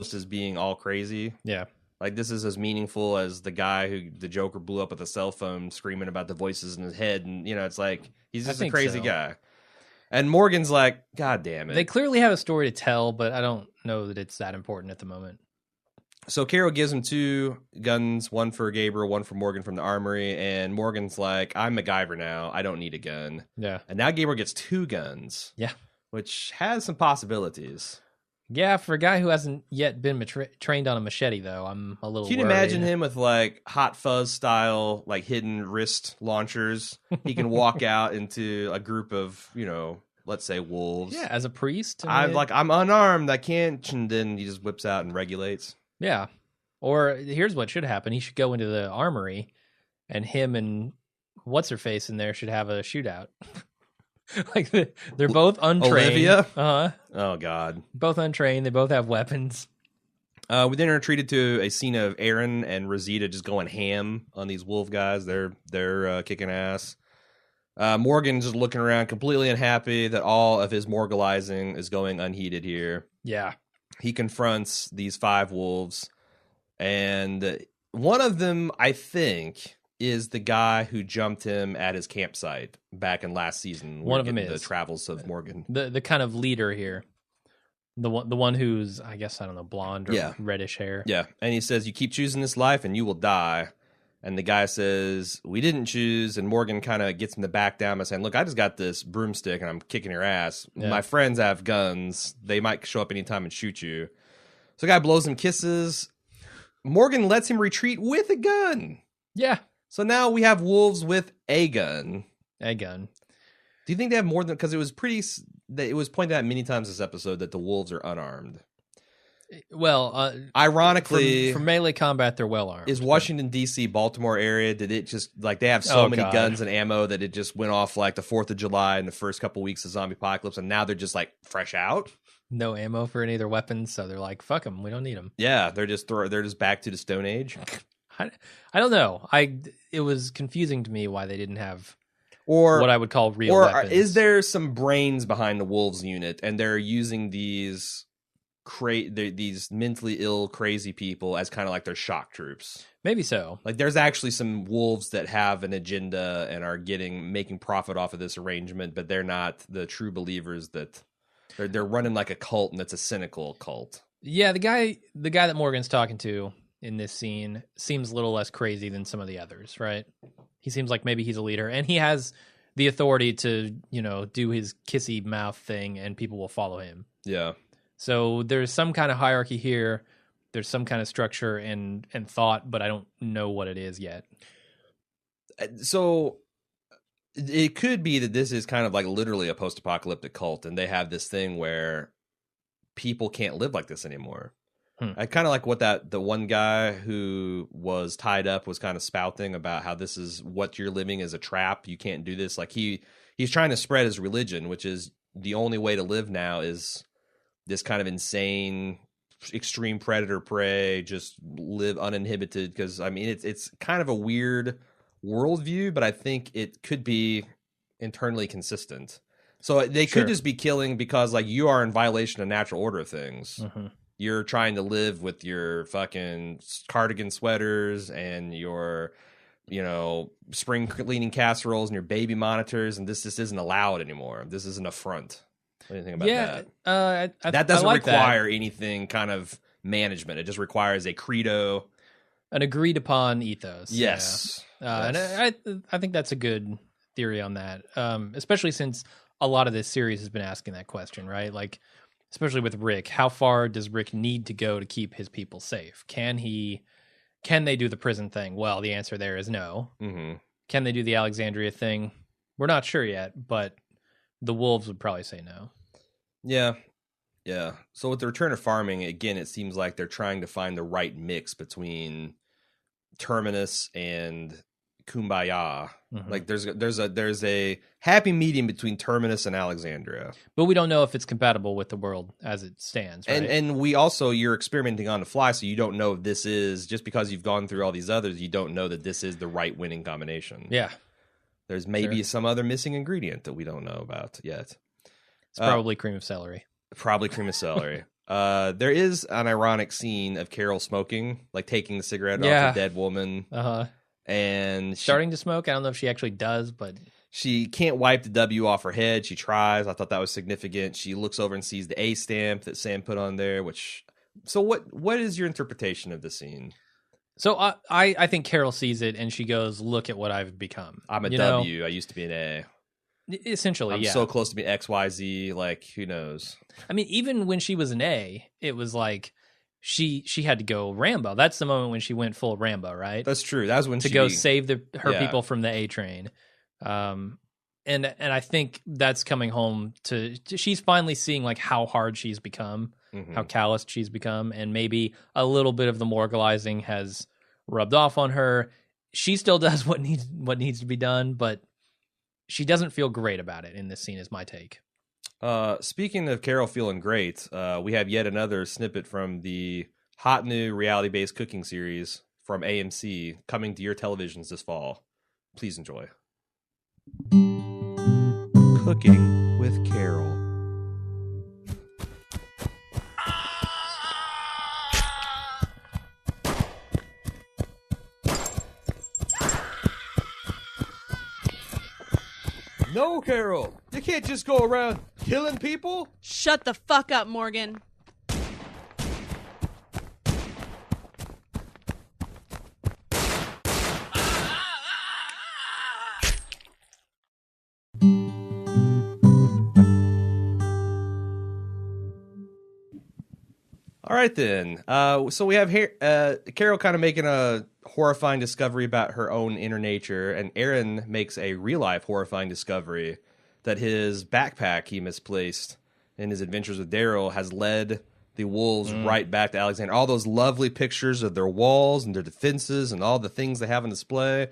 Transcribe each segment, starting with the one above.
as being all crazy. Yeah. Like, this is as meaningful as the guy who the Joker blew up with a cell phone screaming about the voices in his head. And, it's like, he's just a crazy guy. And Morgan's like, God damn it. They clearly have a story to tell, but I don't know that it's that important at the moment. So Carol gives him 2 guns, one for Gabriel, one for Morgan from the armory. And Morgan's like, I'm MacGyver now. I don't need a gun. Yeah. And now Gabriel gets 2 guns. Yeah. Which has some possibilities. Yeah, for a guy who hasn't yet been trained on a machete, though, I'm a little Can you worried. imagine him with, like, Hot Fuzz style, like, hidden wrist launchers? He can walk out into a group of, let's say wolves. Yeah, as a priest. I'm unarmed, I can't, and then he just whips out and regulates. Yeah. Or here's what should happen. He should go into the armory, and him and what's-her-face in there should have a shootout. Like, they're both untrained. Olivia? Uh-huh. Oh, God. Both untrained. They both have weapons. We then are treated to a scene of Aaron and Rosita just going ham on these wolf guys. They're kicking ass. Morgan just looking around, completely unhappy that all of his morgalizing is going unheeded here. Yeah. He confronts these 5 wolves, and one of them, I think, is the guy who jumped him at his campsite back in last season. One of them is the travels of Morgan, the kind of leader here, the one who's, I guess, I don't know, blonde or reddish hair. Yeah, and he says, "You keep choosing this life, and you will die." And the guy says, "We didn't choose." And Morgan kind of gets him to back down by saying, "Look, I just got this broomstick, and I'm kicking your ass. Yeah. My friends have guns; they might show up anytime and shoot you." So the guy blows him kisses. Morgan lets him retreat with a gun. Yeah. So now we have wolves with a gun. A gun. Do you think they have more than... Because it was pointed out many times this episode that the wolves are unarmed. Well, ironically... For melee combat, they're well armed. Is Washington, D.C., Baltimore area, did it just... Like, they have so many guns and ammo that it just went off like the 4th of July in the first couple weeks of Zombie Apocalypse, and now they're just, like, fresh out? No ammo for any of their weapons, so they're like, fuck them, we don't need them. Yeah, they're just back to the Stone Age. I don't know. It was confusing to me why they didn't have what I would call real weapons. Or is there some brains behind the wolves unit, and they're using these mentally ill, crazy people as kind of like their shock troops? Maybe so. Like, there's actually some wolves that have an agenda and are making profit off of this arrangement, but they're not the true believers. That they're running like a cult, and it's a cynical cult. Yeah, the guy that Morgan's talking to in this scene seems a little less crazy than some of the others, right? He seems like maybe he's a leader, and he has the authority to, do his kissy mouth thing, and people will follow him. Yeah. So there's some kind of hierarchy here. There's some kind of structure and thought, but I don't know what it is yet. So it could be that this is kind of like literally a post-apocalyptic cult, and they have this thing where people can't live like this anymore. I kind of like what the one guy who was tied up was kind of spouting about how this is what you're living is a trap. You can't do this. Like he's trying to spread his religion, which is the only way to live now is this kind of insane, extreme predator prey, just live uninhibited. Because I mean, it's kind of a weird worldview, but I think it could be internally consistent. So they could just be killing because like you are in violation of natural order of things. Mm-hmm. You're trying to live with your fucking cardigan sweaters and your, spring cleaning casseroles and your baby monitors, and this isn't allowed anymore. This is an affront. What do you think about that? That doesn't require anything kind of management. It just requires a credo. An agreed upon ethos. Yes. Yeah. And I think that's a good theory on that, especially since a lot of this series has been asking that question, right? Like, especially with Rick, how far does Rick need to go to keep his people safe? Can they do the prison thing? Well, the answer there is no. Mm-hmm. Can they do the Alexandria thing? We're not sure yet, but the wolves would probably say no. Yeah. Yeah. So with the return of farming, again, it seems like they're trying to find the right mix between Terminus and Kumbaya. Mm-hmm. Like there's a happy medium between Terminus and Alexandria, but we don't know if it's compatible with the world as it stands, right? And we also, you're experimenting on the fly, so you don't know if this is, just because you've gone through all these others, you don't know that this is the right winning combination. Yeah, there's maybe some other missing ingredient that we don't know about yet. It's probably cream of celery. Probably cream of celery. There is an ironic scene of Carol smoking, like taking the cigarette off a dead woman. And starting to smoke. I don't know if she actually does, but she can't wipe the W off her head. She tries. I thought that was significant. She looks over and sees the A stamp that Sam put on there, which... So what is your interpretation of the scene? So I think Carol sees it and she goes, look at what I've become. I'm a W. I used to be an A. Essentially, I'm so close to being XYZ, like, who knows? I mean, even when she was an A, it was like she had to go Rambo. That's the moment when she went full Rambo, right? That's true. That was when to go save her people from the A train. And I think that's coming home to she's finally seeing like how hard she's become, how calloused she's become, and maybe a little bit of the moralizing has rubbed off on her. She still does what needs to be done, but she doesn't feel great about it in this scene, is my take. Speaking of Carol feeling great, we have yet another snippet from the hot new reality-based cooking series from AMC coming to your televisions this fall. Please enjoy. Cooking with Carol. No, Carol, you can't just go around killing people. Shut the fuck up, Morgan. All right, then. So we have here Carol kind of making a horrifying discovery about her own inner nature, and Aaron makes a real-life horrifying discovery that his backpack he misplaced in his adventures with Daryl has led the wolves right back to Alexander. All those lovely pictures of their walls and their defenses and all the things they have on display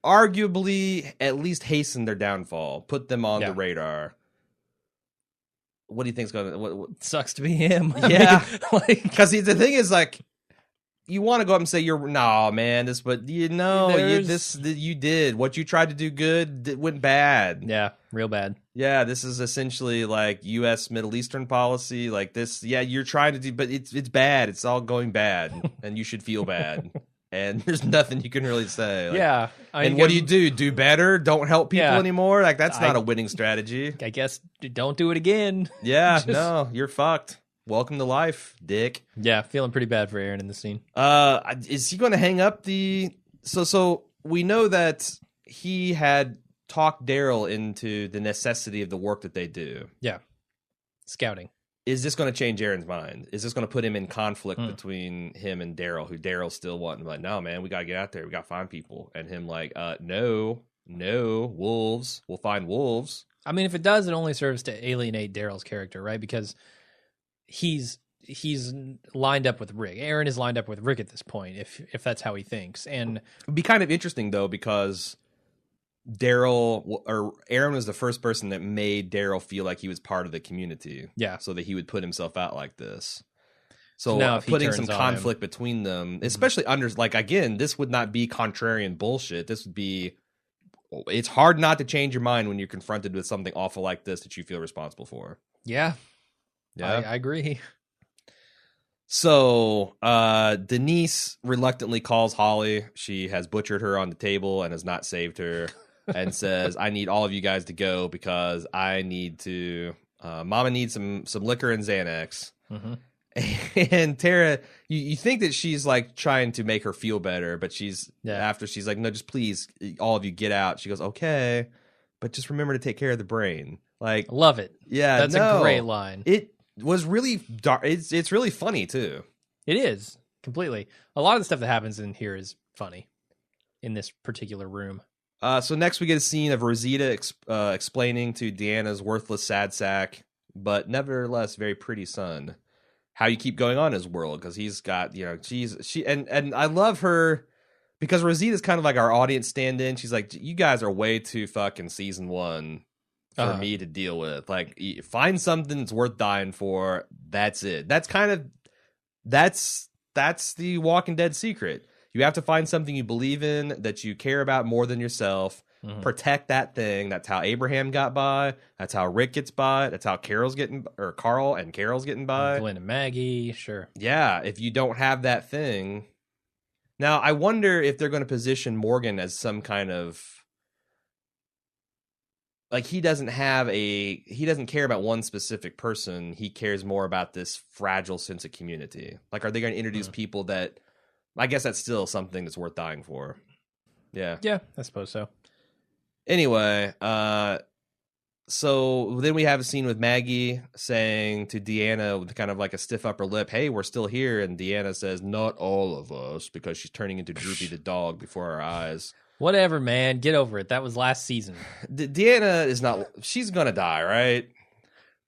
arguably at least hasten their downfall, put them on the radar. What do you think's going to... What sucks to be him. Yeah. Because the thing is, like, you want to go up and say, man, this, but you did. What you tried to do good went bad. Yeah, real bad. Yeah, this is essentially like U.S. Middle Eastern policy. Like this, you're trying to do, but it's bad. It's all going bad, and you should feel bad. And there's nothing you can really say. Like, and what do? Do better? Don't help people anymore? Like, that's not a winning strategy. I guess don't do it again. Yeah, no, you're fucked. Welcome to life, dick. Yeah, feeling pretty bad for Aaron in the scene. Is he going to hang up the... So we know that he had talked Daryl into the necessity of the work that they do. Yeah. Scouting. Is this going to change Aaron's mind? Is this going to put him in conflict between him and Daryl, who Daryl's still wanting? Like, no, man, we got to get out there. We got to find people. And him like, no, wolves. We'll find wolves. I mean, if it does, it only serves to alienate Daryl's character, right? Because he's lined up with Rick. Aaron is lined up with Rick at this point, if that's how he thinks. And it'd be kind of interesting, though, because Aaron was the first person that made Daryl feel like he was part of the community. Yeah. So that he would put himself out like this. So now putting some conflict between them, especially under, like, again, this would not be contrarian bullshit. This would be, it's hard not to change your mind when you're confronted with something awful like this that you feel responsible for. Yeah. I agree. So Denise reluctantly calls Holly. She has butchered her on the table and has not saved her. And says, I need all of you guys to go because I need to... Mama needs some liquor and Xanax. And Tara, you think that she's like trying to make her feel better, but after she's like, no, just please, all of you get out. She goes, okay, but just remember to take care of the brain. Like, love it. Yeah, that's a great line. It was really dark. It's really funny too. It is completely. A lot of the stuff that happens in here is funny in this particular room. So next we get a scene of Rosita explaining to Deanna's worthless sad sack, but nevertheless very pretty son, how you keep going on in his world, because he's got, and I love her because Rosita's kind of like our audience stand-in. She's like, you guys are way too fucking season one for me to deal with. Like, find something that's worth dying for. That's it. That's the Walking Dead secret. You have to find something you believe in, that you care about more than yourself, protect that thing. That's how Abraham got by. That's how Rick gets by. That's how Carl and Carol's getting by. Glenn and Maggie, sure. Yeah, if you don't have that thing. Now, I wonder if they're going to position Morgan as some kind of, like, he doesn't care about one specific person. He cares more about this fragile sense of community. Like, are they going to introduce people that, I guess that's still something that's worth dying for. Yeah. Yeah, I suppose so. Anyway, so then we have a scene with Maggie saying to Deanna with kind of like a stiff upper lip, hey, we're still here. And Deanna says, not all of us, because she's turning into Droopy the dog before our eyes. Whatever, man. Get over it. That was last season. Deanna is not, she's going to die, right?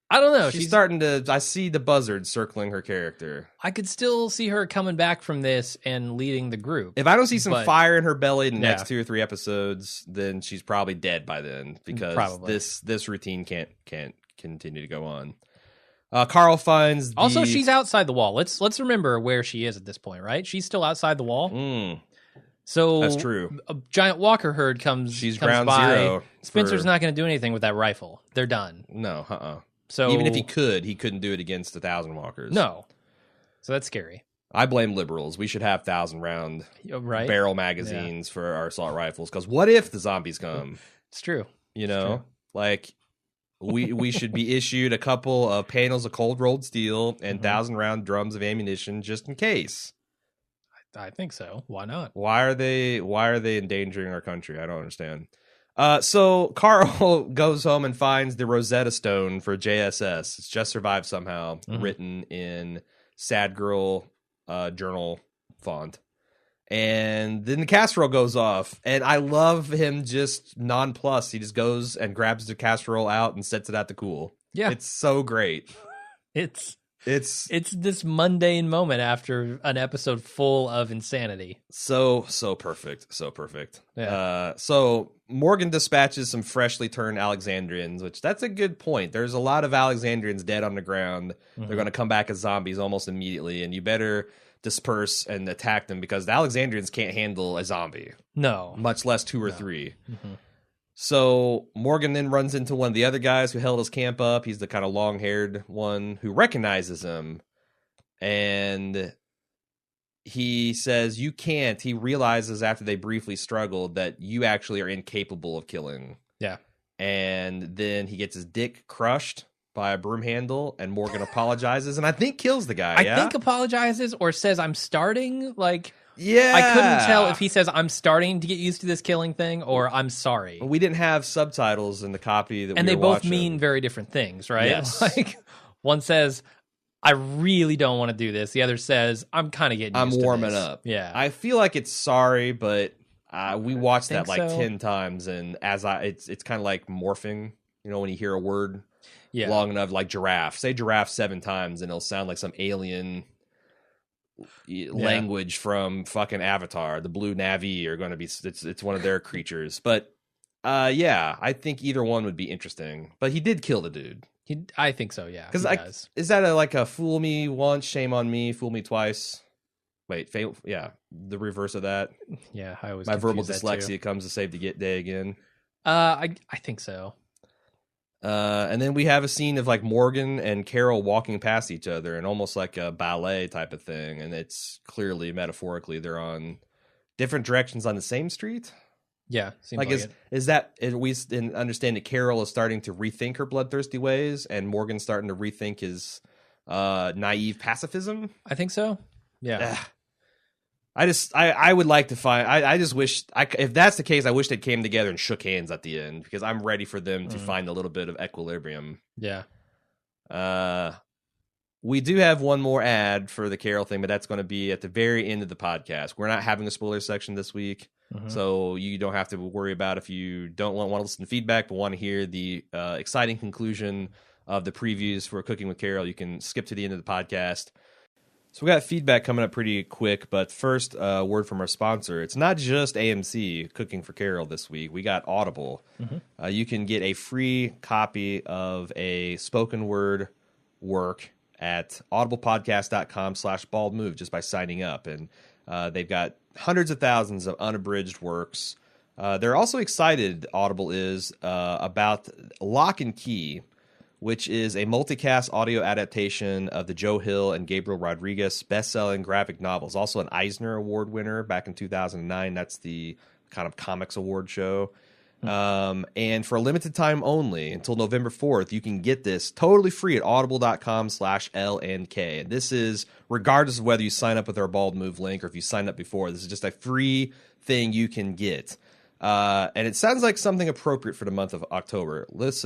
I don't know. She's starting to, I see the buzzard circling her character. I could still see her coming back from this and leading the group. If I don't see some fire in her belly in the next 2 or 3 episodes, then she's probably dead by then, because this routine can't continue to go on. Carl finds also, she's outside the wall. Let's remember where she is at this point, right? She's still outside the wall. So that's true. A giant walker herd comes ground by. Zero. Spencer's not going to do anything with that rifle. They're done. No, So even if he couldn't do it against 1,000 walkers. No. So that's scary. I blame liberals. We should have 1,000-round barrel magazines for our assault rifles. Because what if the zombies come? It's true. You know, like we should be issued a couple of panels of cold rolled steel and 1,000-round drums of ammunition just in case. I think so. Why not? Why are they endangering our country? I don't understand. So Carl goes home and finds the Rosetta Stone for JSS. It's Just Survive Somehow, written in sad girl journal font. And then the casserole goes off, and I love him just nonplussed. He just goes and grabs the casserole out and sets it out to cool. Yeah, it's so great. It's this mundane moment after an episode full of insanity. So perfect. Yeah. So Morgan dispatches some freshly turned Alexandrians, which that's a good point. There's a lot of Alexandrians dead on the ground. They're going to come back as zombies almost immediately, and you better disperse and attack them, because the Alexandrians can't handle a zombie. No. Much less 2 or 3. So Morgan then runs into one of the other guys who held his camp up. He's the kind of long-haired one who recognizes him. And he says, you can't. He realizes after they briefly struggled that you actually are incapable of killing. Yeah. And then he gets his dick crushed by a broom handle, and Morgan apologizes and I think kills the guy. I think apologizes or says, I'm starting. Like... Yeah. I couldn't tell if he says, I'm starting to get used to this killing thing, or I'm sorry. We didn't have subtitles in the copy that and we they were both watching. mean very different things, right? Yes. Like, one says, I really don't want to do this. The other says, I'm kind of getting used to this. I'm warming up. Yeah. I feel like it's sorry, but we watched that like so. 10 times, and it's kind of like morphing, you know, when you hear a word long enough, like giraffe. Say giraffe 7 times, and it'll sound like some alien language from fucking Avatar. The blue Na'vi are going to be it's one of their creatures. But I think either one would be interesting. But he did kill the dude. I think so, yeah. Because is that like a fool me once, shame on me, fool me twice? Wait, fail? Yeah, the reverse of that. Yeah, I always my verbal dyslexia comes to save the day again. I think so. And then we have a scene of like Morgan and Carol walking past each other, and almost like a ballet type of thing. And it's clearly metaphorically they're on different directions on the same street. Yeah, seems like is that we understand that Carol is starting to rethink her bloodthirsty ways, and Morgan's starting to rethink his naive pacifism? I think so. Yeah. I would like to find. I just wish if that's the case, I wish they came together and shook hands at the end, because I'm ready for them to find a little bit of equilibrium. Yeah. We do have one more ad for the Carol thing, but that's going to be at the very end of the podcast. We're not having a spoiler section this week, so you don't have to worry about if you don't want to listen to feedback, but want to hear the exciting conclusion of the previews for Cooking with Carol. You can skip to the end of the podcast. So we got feedback coming up pretty quick, but first, word from our sponsor. It's not just AMC Cooking for Carol this week. We got Audible. You can get a free copy of a spoken word work at audiblepodcast.com/baldmove just by signing up. And they've got hundreds of thousands of unabridged works They're also excited, Audible is, about Lock and Key, which is a multicast audio adaptation of the Joe Hill and Gabriel Rodriguez best-selling graphic novels. Also an Eisner Award winner back in 2009. That's the kind of comics award show. And for a limited time only, until November 4th, you can get this totally free at audible.com/LNK. And this is, regardless of whether you sign up with our Bald Move link or if you signed up before, this is just a free thing you can get. And it sounds like something appropriate for the month of October. Let's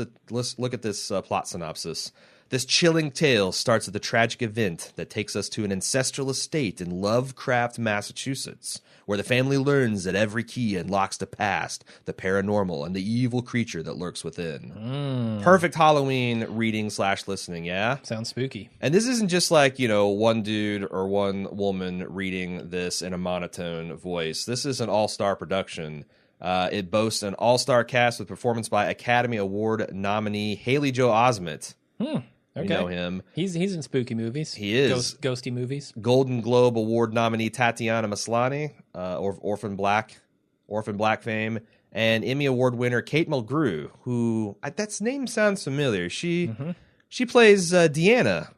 look at this plot synopsis. This chilling tale starts with a tragic event that takes us to an ancestral estate in Lovecraft, Massachusetts, where the family learns that every key unlocks the past, the paranormal, and the evil creature that lurks within. Perfect Halloween reading / listening, yeah? Sounds spooky. And this isn't just like, one dude or one woman reading this in a monotone voice. This is an all-star production. It boasts an all-star cast with performance by Academy Award nominee Haley Joel Osment. Okay. You know him. He's in spooky movies. He is. Ghosty movies. Golden Globe Award nominee Tatiana Maslany, Orphan Black fame, and Emmy Award winner Kate Mulgrew, who that name sounds familiar. She plays Deanna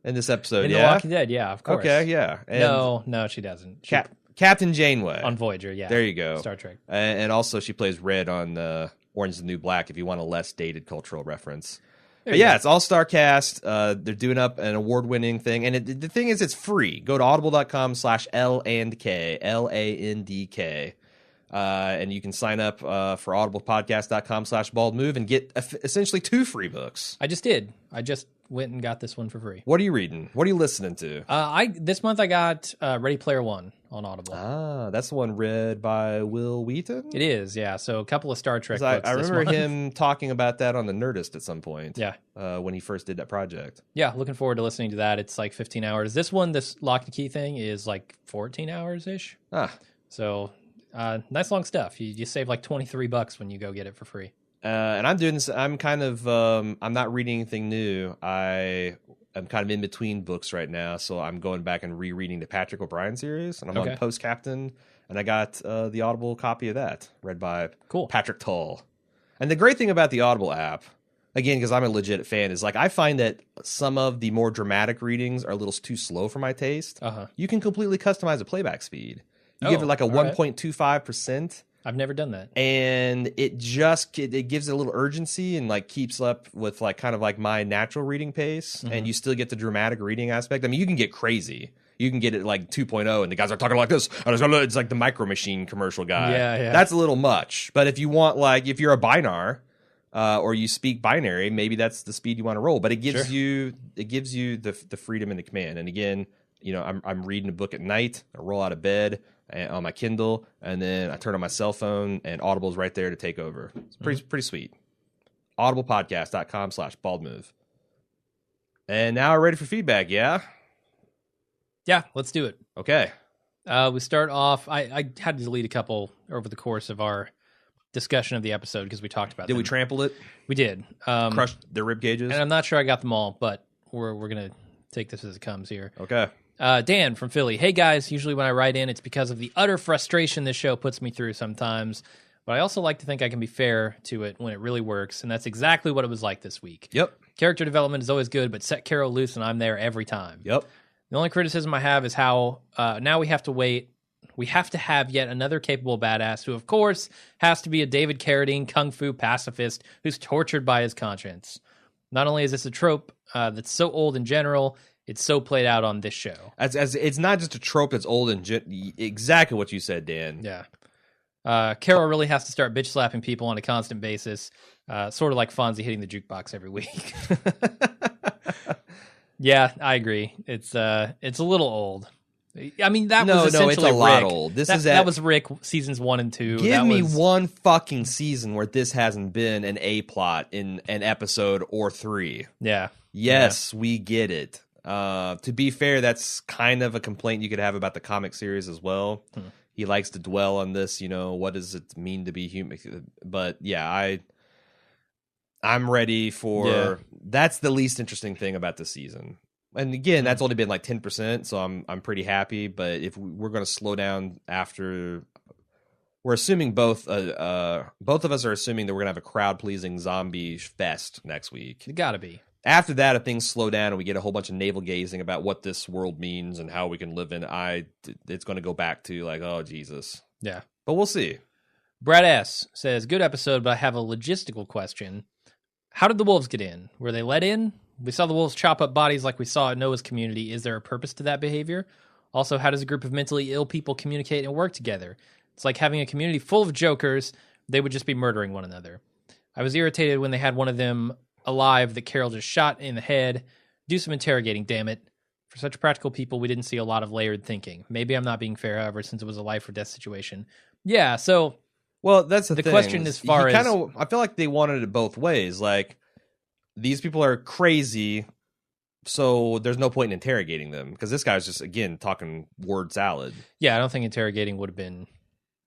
in this episode. In yeah, The Walking Dead. Yeah, of course. Okay, yeah. And no, she doesn't. Captain Janeway on Voyager. Yeah, there you go. Star Trek, and also she plays Red on Orange is the New Black. If you want a less dated cultural reference. But yeah, it's all-star cast. They're doing up an award-winning thing. And the thing is, it's free. Go to audible.com/LandK, LANDK. And you can sign up for audiblepodcast.com/baldmove and get essentially 2 free books. I just did. I just went and got this one for free. What are you reading? What are you listening to? This month I got Ready Player One on Audible. That's the one read by Will Wheaton? It is, yeah. So a couple of Star Trek books I remember this month. him talking about that on the Nerdist at some point. Yeah. When he first did that project. Yeah, looking forward to listening to that. It's like 15 hours. This Lock and Key thing is like 14 hours-ish. So nice long stuff. You save like $23 when you go get it for free. And I'm doing this. I'm kind of. I'm not reading anything new. I'm kind of in between books right now, so I'm going back and rereading the Patrick O'Brien series, and I'm on Post Captain, and I got the Audible copy of that, read by Patrick Tull. And the great thing about the Audible app, again, because I'm a legit fan, is like I find that some of the more dramatic readings are a little too slow for my taste. You can completely customize the playback speed. You give it like a 1.25%. I've never done that. And it gives it a little urgency and like keeps up with like kind of like my natural reading pace. And you still get the dramatic reading aspect. I mean, you can get crazy. You can get it like 2.0 and the guys are talking like this. It's like the Micro Machine commercial guy. Yeah. That's a little much. But if you want if you're a binar or you speak binary, maybe that's the speed you want to roll. But it gives you the freedom and the command. And again, I'm reading a book at night. I roll out of bed on my Kindle, and then I turn on my cell phone, and Audible's right there to take over. It's pretty sweet. audiblepodcast.com/baldmove. And now we're ready for feedback, yeah? Yeah, let's do it. Okay. We start off, I had to delete a couple over the course of our discussion of the episode because we talked about them. Did we trample it? We did. Crushed their rib cages? And I'm not sure I got them all, but we're going to take this as it comes here. Okay. Dan from Philly. Hey, guys. Usually when I write in, it's because of the utter frustration this show puts me through sometimes. But I also like to think I can be fair to it when it really works. And that's exactly what it was like this week. Yep. Character development is always good, but set Carol loose and I'm there every time. Yep. The only criticism I have is how now we have to wait. We have to have yet another capable badass who, of course, has to be a David Carradine kung fu pacifist who's tortured by his conscience. Not only is this a trope that's so old in general, it's so played out on this show. As it's not just a trope that's old and exactly what you said, Dan. Yeah. Carol really has to start bitch slapping people on a constant basis, sort of like Fonzie hitting the jukebox every week. Yeah, I agree. It's a little old. I mean, that was essentially it's a lot old. That was Rick seasons 1 and 2. Give me one fucking season where this hasn't been an A plot in an episode or 3. Yeah. Yes, we get it. To be fair, that's kind of a complaint you could have about the comic series as well. He likes to dwell on this, what does it mean to be human? But yeah, I'm ready for. Yeah. That's the least interesting thing about the season. And again, that's only been like 10%, so I'm pretty happy. But if we're going to slow down after we're assuming both of us are assuming that we're gonna have a crowd-pleasing zombie fest next week. It gotta be. After that, if things slow down and we get a whole bunch of navel gazing about what this world means and how we can live in, it's going to go back to like, oh, Jesus. Yeah. But we'll see. Brad S. says, good episode, but I have a logistical question. How did the wolves get in? Were they let in? We saw the wolves chop up bodies like we saw at Noah's community. Is there a purpose to that behavior? Also, how does a group of mentally ill people communicate and work together? It's like having a community full of jokers. They would just be murdering one another. I was irritated when they had one of them alive that Carol just shot in the head. Do some interrogating, damn it. For such practical people, we didn't see a lot of layered thinking. Maybe I'm not being fair, however, since it was a life or death situation. Yeah, so... Well, that's the thing. Question as far as... I feel like they wanted it both ways. Like, these people are crazy, so there's no point in interrogating them. Because this guy's just, again, talking word salad. Yeah, I don't think interrogating would have been...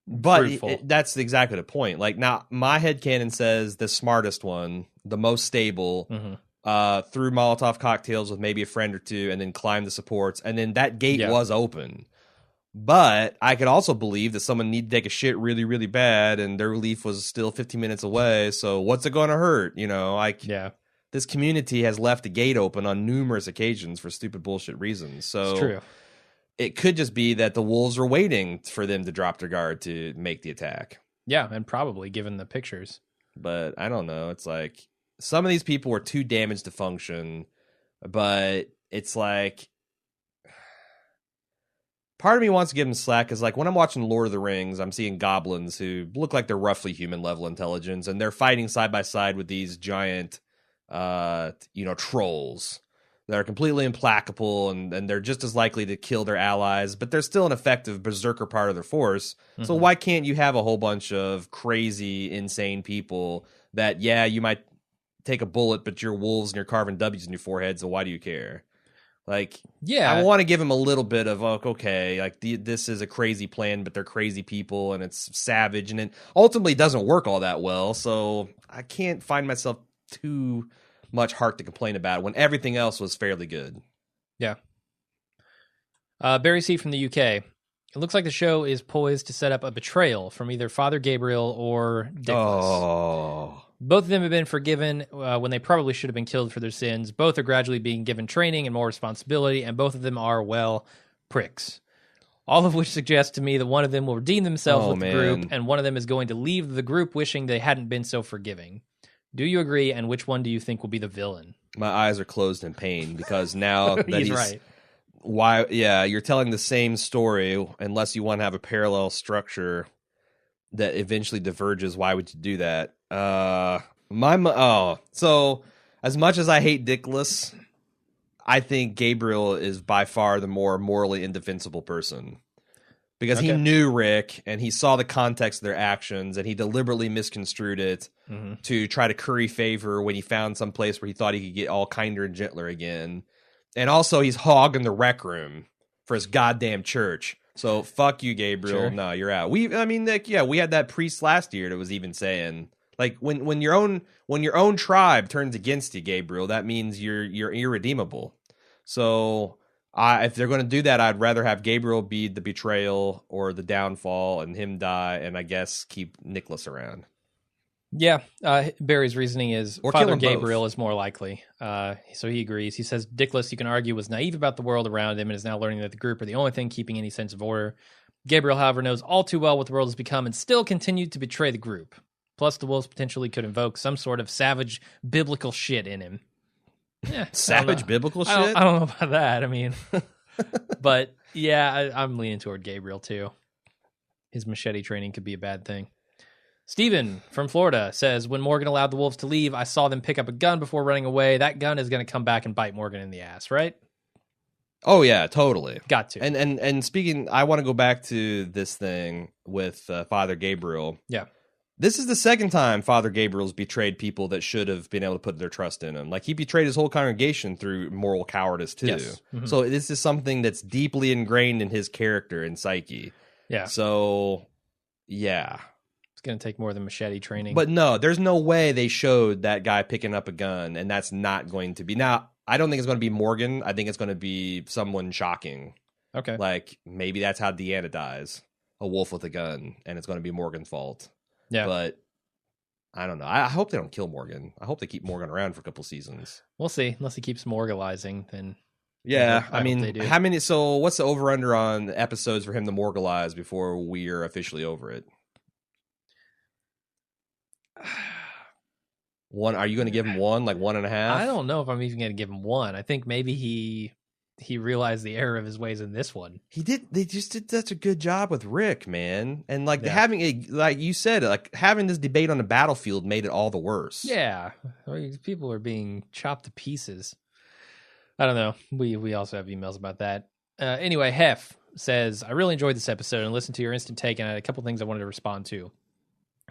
But that's exactly the point. Like, now, my headcanon says the smartest one, the most stable, threw Molotov cocktails with maybe a friend or two, and then climbed the supports, and then that gate was open. But I could also believe that someone needed to take a shit really, really bad, and their relief was still 15 minutes away, so what's it going to hurt? You know, like, this community has left the gate open on numerous occasions for stupid bullshit reasons. So it's true. It could just be that the wolves are waiting for them to drop their guard to make the attack. Yeah, and probably, given the pictures. But I don't know. It's like, some of these people were too damaged to function, but it's like, part of me wants to give them slack, because like when I'm watching Lord of the Rings, I'm seeing goblins who look like they're roughly human level intelligence, and they're fighting side by side with these giant, trolls. They're completely implacable, and they're just as likely to kill their allies, but they're still an effective berserker part of their force. Mm-hmm. So why can't you have a whole bunch of crazy, insane people that, you might take a bullet, but you're wolves and you're carving W's in your forehead, so why do you care? Like, I want to give them a little bit of, okay, like this is a crazy plan, but they're crazy people, and it's savage, and it ultimately doesn't work all that well, so I can't find myself too much heart to complain about when everything else was fairly good. Yeah. Barry C. from the UK. It looks like the show is poised to set up a betrayal from either Father Gabriel or Dickless. Oh. Both of them have been forgiven when they probably should have been killed for their sins. Both are gradually being given training and more responsibility, and both of them are, well, pricks. All of which suggests to me that one of them will redeem themselves with the group, and one of them is going to leave the group wishing they hadn't been so forgiving. Do you agree, and which one do you think will be the villain? My eyes are closed in pain, because now that he's right. Why? Yeah, you're telling the same story, unless you want to have a parallel structure that eventually diverges. Why would you do that? So as much as I hate Dickless, I think Gabriel is by far the more morally indefensible person. Because he knew Rick, and he saw the context of their actions, and he deliberately misconstrued it to try to curry favor when he found some place where he thought he could get all kinder and gentler again. And also, he's hogging the rec room for his goddamn church. So, fuck you, Gabriel. Sure. No, you're out. We had that priest last year that was even saying, like, when your own tribe turns against you, Gabriel, that means you're irredeemable. So... if they're going to do that, I'd rather have Gabriel be the betrayal or the downfall and him die, and I guess keep Nicholas around. Yeah, Barry's reasoning is Father Gabriel is more likely. So he agrees. He says Dickless, you can argue, was naive about the world around him and is now learning that the group are the only thing keeping any sense of order. Gabriel, however, knows all too well what the world has become and still continued to betray the group. Plus, the wolves potentially could invoke some sort of savage biblical shit in him. Yeah, savage biblical shit? I don't know about that. I mean, but yeah, I'm leaning toward Gabriel too. His machete training could be a bad thing. Steven from Florida says, when Morgan allowed the wolves to leave, I saw them pick up a gun before running away. That gun is going to come back and bite Morgan in the ass, right? Oh, yeah, totally. Got to. And speaking, I want to go back to this thing with Father Gabriel. Yeah. This is the second time Father Gabriel's betrayed people that should have been able to put their trust in him. Like, he betrayed his whole congregation through moral cowardice, too. Yes. Mm-hmm. So this is something that's deeply ingrained in his character and psyche. Yeah. So, yeah. It's going to take more than machete training. But no, there's no way they showed that guy picking up a gun, and that's not going to be... Now, I don't think it's going to be Morgan. I think it's going to be someone shocking. Okay. Like, maybe that's how Deanna dies. a wolf with a gun, and it's going to be Morgan's fault. Yeah. But I don't know. I hope they don't kill Morgan. I hope they keep Morgan around for a couple seasons. We'll see. Unless he keeps morgalizing, then yeah. I mean, they do. How many? So what's the over under on episodes for him to morgalize before we're officially over it? One? Are you going to give him one, like 1.5? I don't know if I'm even going to give him one. I think maybe he realized the error of his ways in this one. He did. They just did such a good job with Rick, man. And like having a, like you said, like having this debate on the battlefield made it all the worse. Yeah, people are being chopped to pieces. I don't know. We also have emails about that. Anyway, Hef says, I really enjoyed this episode and listened to your instant take, and I had a couple things I wanted to respond to.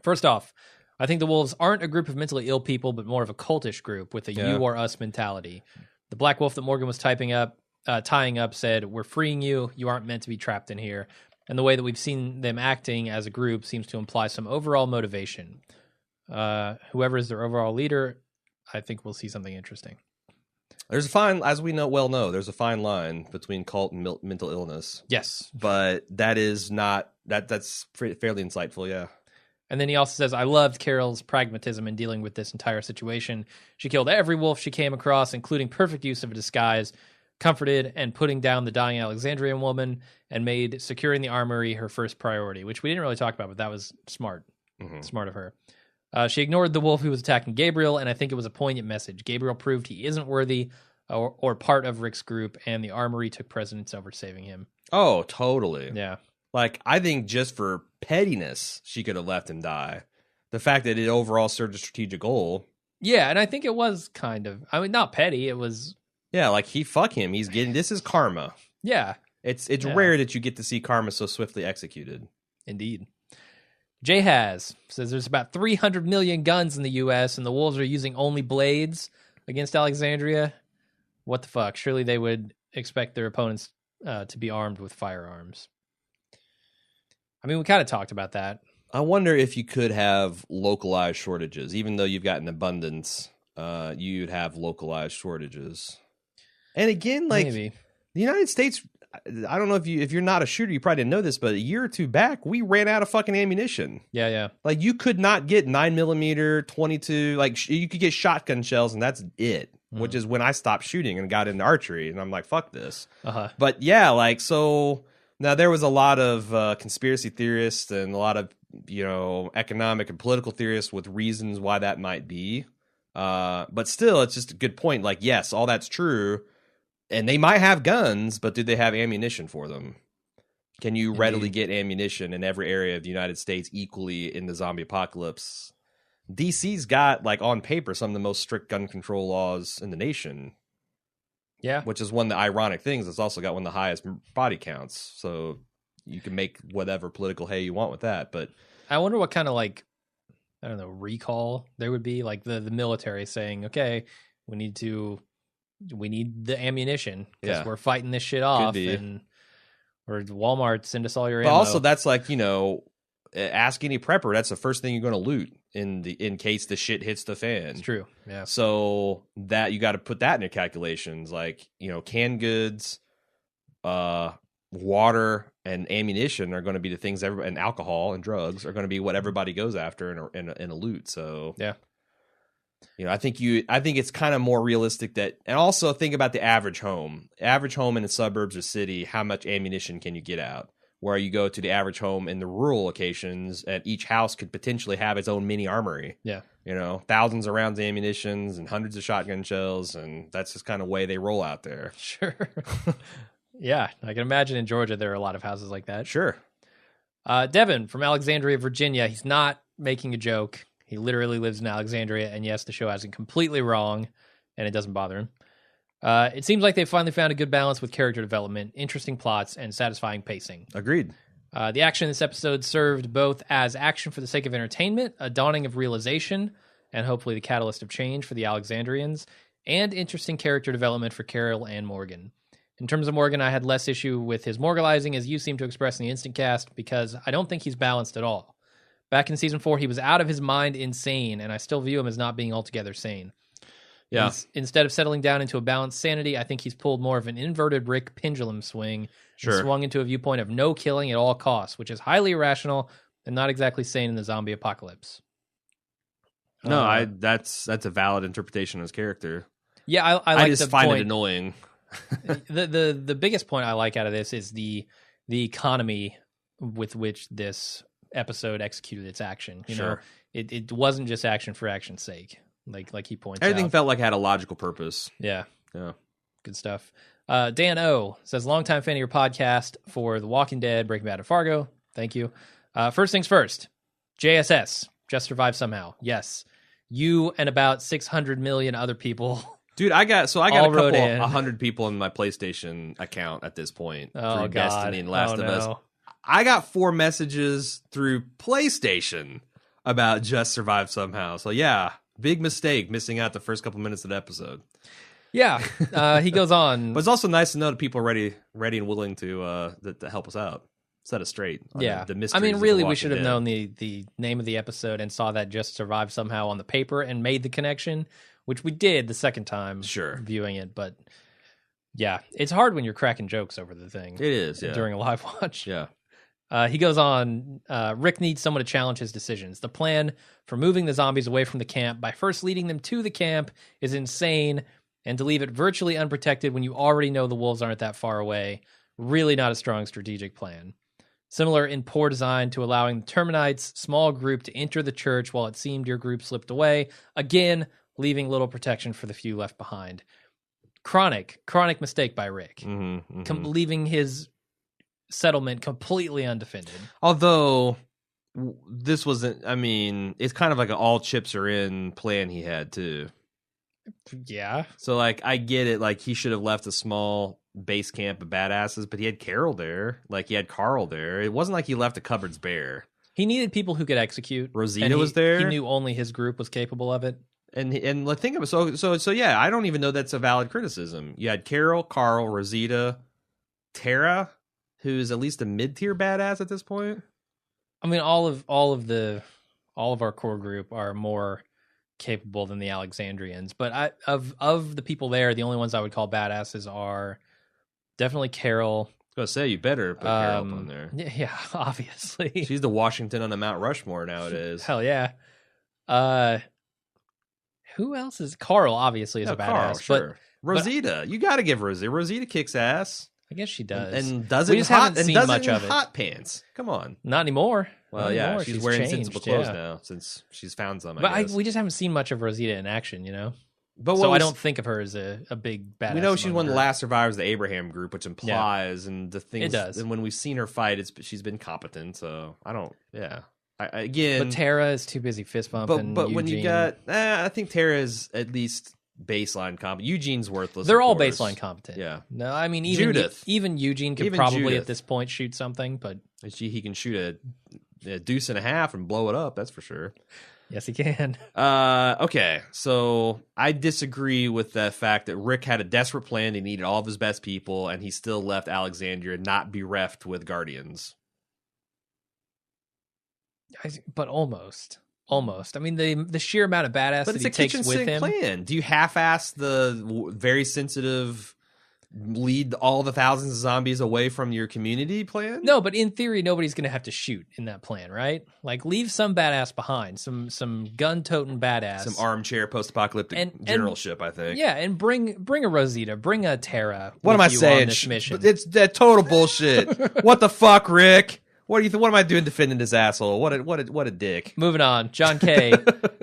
First off, I think the wolves aren't a group of mentally ill people, but more of a cultish group with a you or us mentality. The black wolf that Morgan was tying up said, we're freeing you. You aren't meant to be trapped in here. And the way that we've seen them acting as a group seems to imply some overall motivation. Whoever is their overall leader, I think we'll see something interesting. There's a fine, as we know, there's a fine line between cult and mental illness. Yes. But that is not, that's fairly insightful, yeah. And then he also says, I loved Carol's pragmatism in dealing with this entire situation. She killed every wolf she came across, including perfect use of a disguise, comforted and putting down the dying Alexandrian woman, and made securing the armory her first priority, which we didn't really talk about, but that was smart. Mm-hmm. Smart of her. She ignored the wolf who was attacking Gabriel, and I think it was a poignant message. Gabriel proved he isn't worthy or part of Rick's group, and the armory took precedence over saving him. Oh, totally. Yeah. Like, I think just for pettiness, she could have let him die. The fact that it overall served a strategic goal. Yeah, and I think it was kind of, I mean, not petty, it was... Yeah, like, fuck him. He's getting, this is karma. Yeah. It's rare that you get to see karma so swiftly executed. Indeed. Jahaz says there's about 300 million guns in the U.S., and the wolves are using only blades against Alexandria. What the fuck? Surely they would expect their opponents to be armed with firearms. I mean, we kind of talked about that. I wonder if you could have localized shortages. Even though you've got an abundance, you'd have localized shortages. And again, like, maybe. The United States, I don't know if you're not a shooter, you probably didn't know this, but a year or two back, we ran out of fucking ammunition. Yeah. Like, you could not get 9mm, 22, like, you could get shotgun shells, and that's it. Which is when I stopped shooting and got into archery, and I'm like, fuck this. But yeah, like, so now there was a lot of conspiracy theorists and a lot of, economic and political theorists with reasons why that might be. But still, it's just a good point. Like, yes, all that's true. And they might have guns, but do they have ammunition for them? Can you readily get ammunition in every area of the United States equally in the zombie apocalypse? DC's got, like, on paper, some of the most strict gun control laws in the nation. Yeah. Which is one of the ironic things. It's also got one of the highest body counts. So you can make whatever political hay you want with that. But I wonder what kind of, like, I don't know, recall there would be. Like the military saying, okay, we need the ammunition because we're fighting this shit off. Or Walmart, send us all your ammo. But also, that's like, ask any prepper. That's the first thing you're going to loot in case the shit hits the fan. It's true. Yeah. So that you got to put that in your calculations. Like, canned goods, water, and ammunition are going to be the things and alcohol and drugs are going to be what everybody goes after in a loot. So yeah. I think it's kind of more realistic that, and also think about the average home in the suburbs or city. How much ammunition can you get out? Where you go to the average home in the rural locations, and each house could potentially have its own mini armory. Yeah. Thousands of rounds of ammunitions and hundreds of shotgun shells, and that's just kind of way they roll out there. Sure. Yeah, I can imagine in Georgia there are a lot of houses like that. Sure. Devin from Alexandria, Virginia. He's not making a joke. He literally lives in Alexandria, and yes, the show has it completely wrong, and it doesn't bother him. It seems like they finally found a good balance with character development, interesting plots, and satisfying pacing. Agreed. The action in this episode served both as action for the sake of entertainment, a dawning of realization, and hopefully the catalyst of change for the Alexandrians, and interesting character development for Carol and Morgan. In terms of Morgan, I had less issue with his morgalizing, as you seem to express in the instant cast, because I don't think he's balanced at all. Back in season 4, he was out of his mind insane, and I still view him as not being altogether sane. Yeah. Instead of settling down into a balanced sanity, I think he's pulled more of an inverted Rick pendulum swing Sure. and swung into a viewpoint of no killing at all costs, which is highly irrational and not exactly sane in the zombie apocalypse. No, that's a valid interpretation of his character. Yeah, I like just the find point. it annoying. the biggest point I like out of this is the economy with which this episode executed its action. You know, it wasn't just action for action's sake. Like he points out. Everything felt like it had a logical purpose. Yeah. Yeah. Good stuff. Dan O says, longtime fan of your podcast for The Walking Dead, Breaking Bad, and Fargo. Thank you. First things first, JSS, Just Survive Somehow. Yes. You and about 600 million other people. Dude, I got a couple 100 people in my PlayStation account at this point through Destiny and Last of Us. I got 4 messages through PlayStation about Just Survive Somehow. So yeah, big mistake missing out the first couple minutes of the episode. Yeah, he goes on. But it's also nice to know that people are ready and willing to help us out. Set us straight. Yeah. The mysteries I mean, of really, The we should have Walking known the name of the episode and saw that Just Survive Somehow on the paper and made the connection, which we did the second time viewing it. But yeah, it's hard when you're cracking jokes over the thing. It is, yeah. During a live watch. Yeah. He goes on, Rick needs someone to challenge his decisions. The plan for moving the zombies away from the camp by first leading them to the camp is insane, and to leave it virtually unprotected when you already know the wolves aren't that far away, really not a strong strategic plan. Similar in poor design to allowing the Terminites' small group to enter the church while it seemed your group slipped away, again, leaving little protection for the few left behind. Chronic mistake by Rick, leaving his settlement completely undefended. Although this wasn't, I mean, it's kind of like an all chips are in plan he had too. Yeah. So like, I get it. Like he should have left a small base camp of badasses, but he had Carol there. Like he had Carl there. It wasn't like he left the cupboards bare. He needed people who could execute. Rosita was there. He knew only his group was capable of it. And the thing of it, so yeah, I don't even know that's a valid criticism. You had Carol, Carl, Rosita, Tara, who's at least a mid-tier badass at this point. I mean, all of our core group are more capable than the Alexandrians, but of the people there, the only ones I would call badasses are definitely Carol. I was gonna say you better put Carol on there. Yeah, obviously. She's the Washington on the Mount Rushmore nowadays. Hell yeah. Who else is Carl? Obviously is a badass, Carl, sure. but Rosita, you got to give Rosita. Rosita kicks ass. I guess she does, and does we it just hot haven't and seen does much it in of it. hot pants. Come on. Not anymore. Well, Not yeah, anymore. she's wearing changed, sensible clothes now since she's found some. But we just haven't seen much of Rosita in action, you know. But so I don't think of her as a big badass. We know she's one of the last survivors of the Abraham group, which implies and the things. It does. And when we've seen her fight, she's been competent. So I don't. Yeah. Again, but Tara is too busy fist bumping. But when you got, I think Tara is at least baseline competent. Eugene's worthless. They're all baseline competent. Yeah. No, I mean even Eugene could probably at this point shoot something, but he can shoot a deuce and a half and blow it up. That's for sure. Yes, he can. Okay, so I disagree with the fact that Rick had a desperate plan. He needed all of his best people, and he still left Alexandria not bereft with Guardians. But almost. I mean, the sheer amount of badass that he takes with him. Plan. Do you half-ass the very sensitive lead all the thousands of zombies away from your community plan? No, but in theory, nobody's going to have to shoot in that plan, right? Like, leave some badass behind, some gun-toting badass, some armchair post-apocalyptic generalship. I think. Yeah, and bring a Rosita, bring a Tara. What am I saying? On this mission. It's that total bullshit. What the fuck, Rick? What do you think? What am I doing defending this asshole? What a dick. Moving on. John K.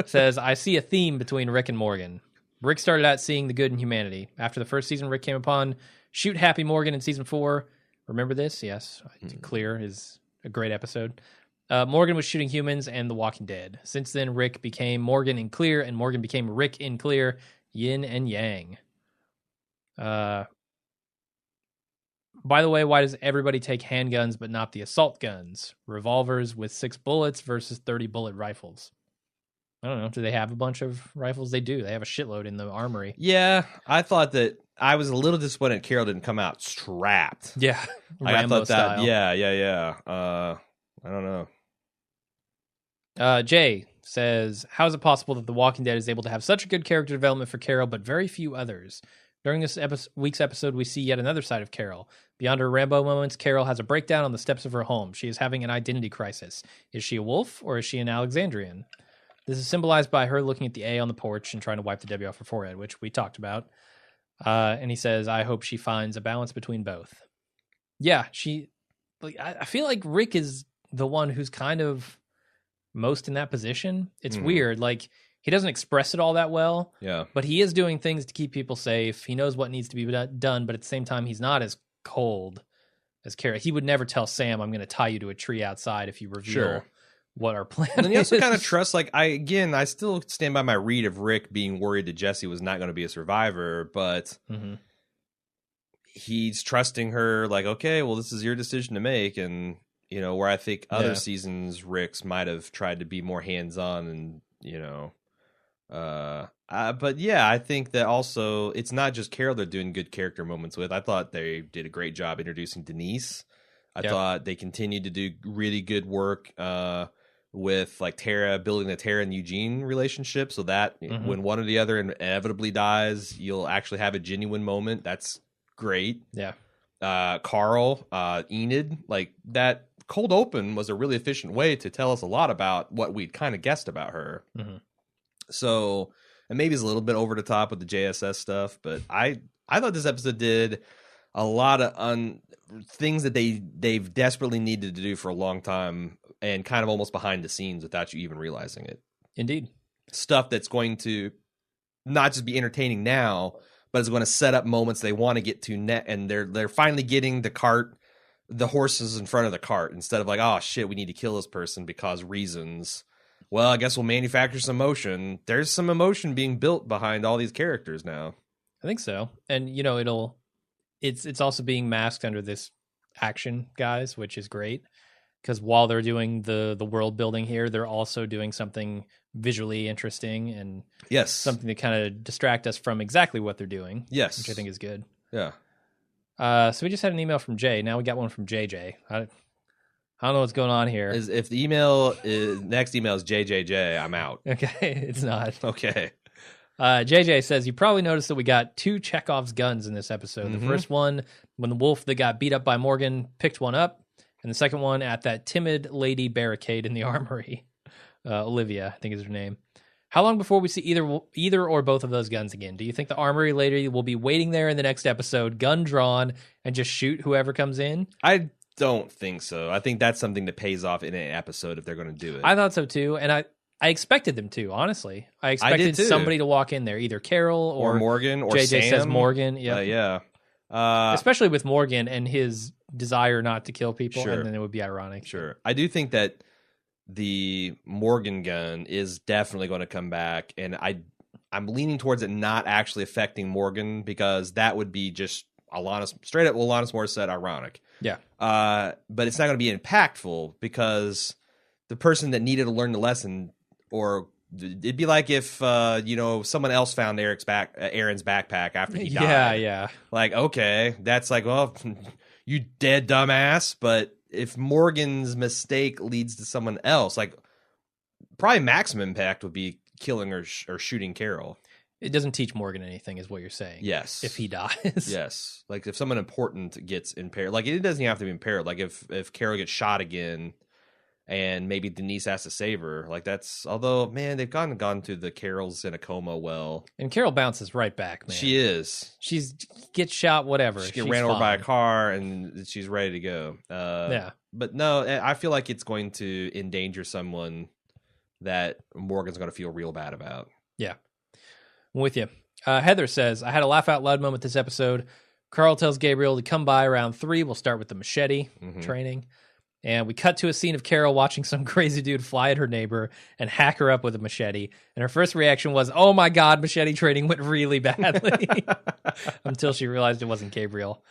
says, I see a theme between Rick and Morgan. Rick started out seeing the good in humanity. After the first season, Rick came upon Shoot Happy Morgan in season 4. Remember this? Yes. Clear is a great episode. Morgan was shooting humans and The Walking Dead. Since then, Rick became Morgan in Clear, and Morgan became Rick in Clear. Yin and yang. By the way, why does everybody take handguns but not the assault guns? Revolvers with 6 bullets versus 30 bullet rifles. I don't know. Do they have a bunch of rifles? They do. They have a shitload in the armory. Yeah, I thought that I was a little disappointed Carol didn't come out strapped. Yeah, I thought that. style. Yeah. I don't know. Jay says, how is it possible that The Walking Dead is able to have such a good character development for Carol, but very few others? During this week's episode, we see yet another side of Carol. Beyond her Rambo moments, Carol has a breakdown on the steps of her home. She is having an identity crisis. Is she a wolf or is she an Alexandrian? This is symbolized by her looking at the A on the porch and trying to wipe the W off her forehead, which we talked about. And he says, I hope she finds a balance between both. Yeah, I feel like Rick is the one who's kind of most in that position. It's weird. Like, he doesn't express it all that well. Yeah. But he is doing things to keep people safe. He knows what needs to be done, but at the same time, he's not as cold as Carol. He would never tell Sam, I'm going to tie you to a tree outside if you reveal what our plan is. And he also kind of trusts, like, I still stand by my read of Rick being worried that Jesse was not going to be a survivor, but he's trusting her, like, okay, well, this is your decision to make. And, you know, where I think other seasons, Rick's might have tried to be more hands-on and, you know, but yeah, I think that also it's not just Carol they're doing good character moments with. I thought they did a great job introducing Denise. I thought they continued to do really good work with like Tara, building the Tara and Eugene relationship, so that when one or the other inevitably dies, you'll actually have a genuine moment. That's great. Yeah. Carl, Enid, like that cold open was a really efficient way to tell us a lot about what we'd kind of guessed about her. So, and maybe it's a little bit over the top with the JSS stuff, but I thought this episode did a lot of things that they've desperately needed to do for a long time, and kind of almost behind the scenes without you even realizing it. Indeed. Stuff that's going to not just be entertaining now, but is going to set up moments they want to get to and they're finally getting the horses in front of the cart, instead of like, oh shit, we need to kill this person because reasons. Well, I guess we'll manufacture some emotion. There's some emotion being built behind all these characters now. I think so. And, you know, it's also being masked under this action, guys, which is great. Because while they're doing the world building here, they're also doing something visually interesting and something to kind of distract us from exactly what they're doing. Yes. Which I think is good. Yeah. So we just had an email from Jay. Now we got one from JJ. I don't know what's going on here. If the next email is JJJ, I'm out. Okay, it's not. Okay. JJ says, you probably noticed that we got 2 Chekhov's guns in this episode. The first one, when the wolf that got beat up by Morgan picked one up, and the second one at that timid lady barricade in the armory. Olivia, I think is her name. How long before we see either or both of those guns again? Do you think the armory lady will be waiting there in the next episode, gun drawn, and just shoot whoever comes in? I don't think so. I think that's something that pays off in an episode if they're going to do it. I thought so too, and I expected them to, honestly. I expected somebody to walk in there, either Carol or Morgan or JJ Sam. Says Morgan. Yeah. Especially with Morgan and his desire not to kill people, and then it would be ironic. Sure. I do think that the Morgan gun is definitely going to come back, and I'm leaning towards it not actually affecting Morgan, because that would be just straight up Alanis Morissette ironic. Yeah. But it's not going to be impactful, because the person that needed to learn the lesson, or it'd be like if someone else found Aaron's backpack after he died. Yeah. Like, okay, that's like, well, you dead dumbass. But if Morgan's mistake leads to someone else, like, probably maximum impact would be killing or shooting Carol. It doesn't teach Morgan anything, is what you're saying. Yes. If he dies. Yes. Like, if someone important gets impaired, like, it doesn't even have to be impaired. Like, if Carol gets shot again and maybe Denise has to save her, like, that's, although, man, they've gone to the Carol's in a coma well. And Carol bounces right back, man. She is. She gets shot, whatever. She gets ran over by a car and she's ready to go. Yeah. But no, I feel like it's going to endanger someone that Morgan's going to feel real bad about. Yeah. I'm with you. Heather says, I had a laugh out loud moment this episode. Carl tells Gabriel to come by around 3. We'll start with the machete training. And we cut to a scene of Carol watching some crazy dude fly at her neighbor and hack her up with a machete. And her first reaction was, oh my God, machete training went really badly. Until she realized it wasn't Gabriel.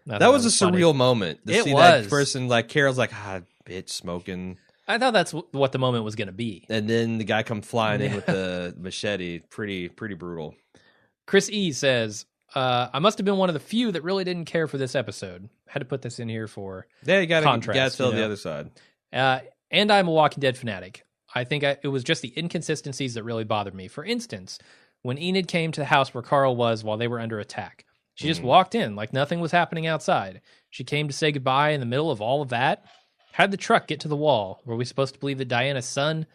That was a surreal moment. To see that person, like, Carol's like, bitch, smoking. I thought that's what the moment was going to be. And then the guy come flying in with the machete. Pretty brutal. Chris E. says, I must have been one of the few that really didn't care for this episode. Had to put this in here for contrast. You got to tell the other side. And I'm a Walking Dead fanatic. I think it was just the inconsistencies that really bothered me. For instance, when Enid came to the house where Carl was while they were under attack. She just walked in like nothing was happening outside. She came to say goodbye in the middle of all of that. How'd the truck get to the wall? Were we supposed to believe that Diana's son,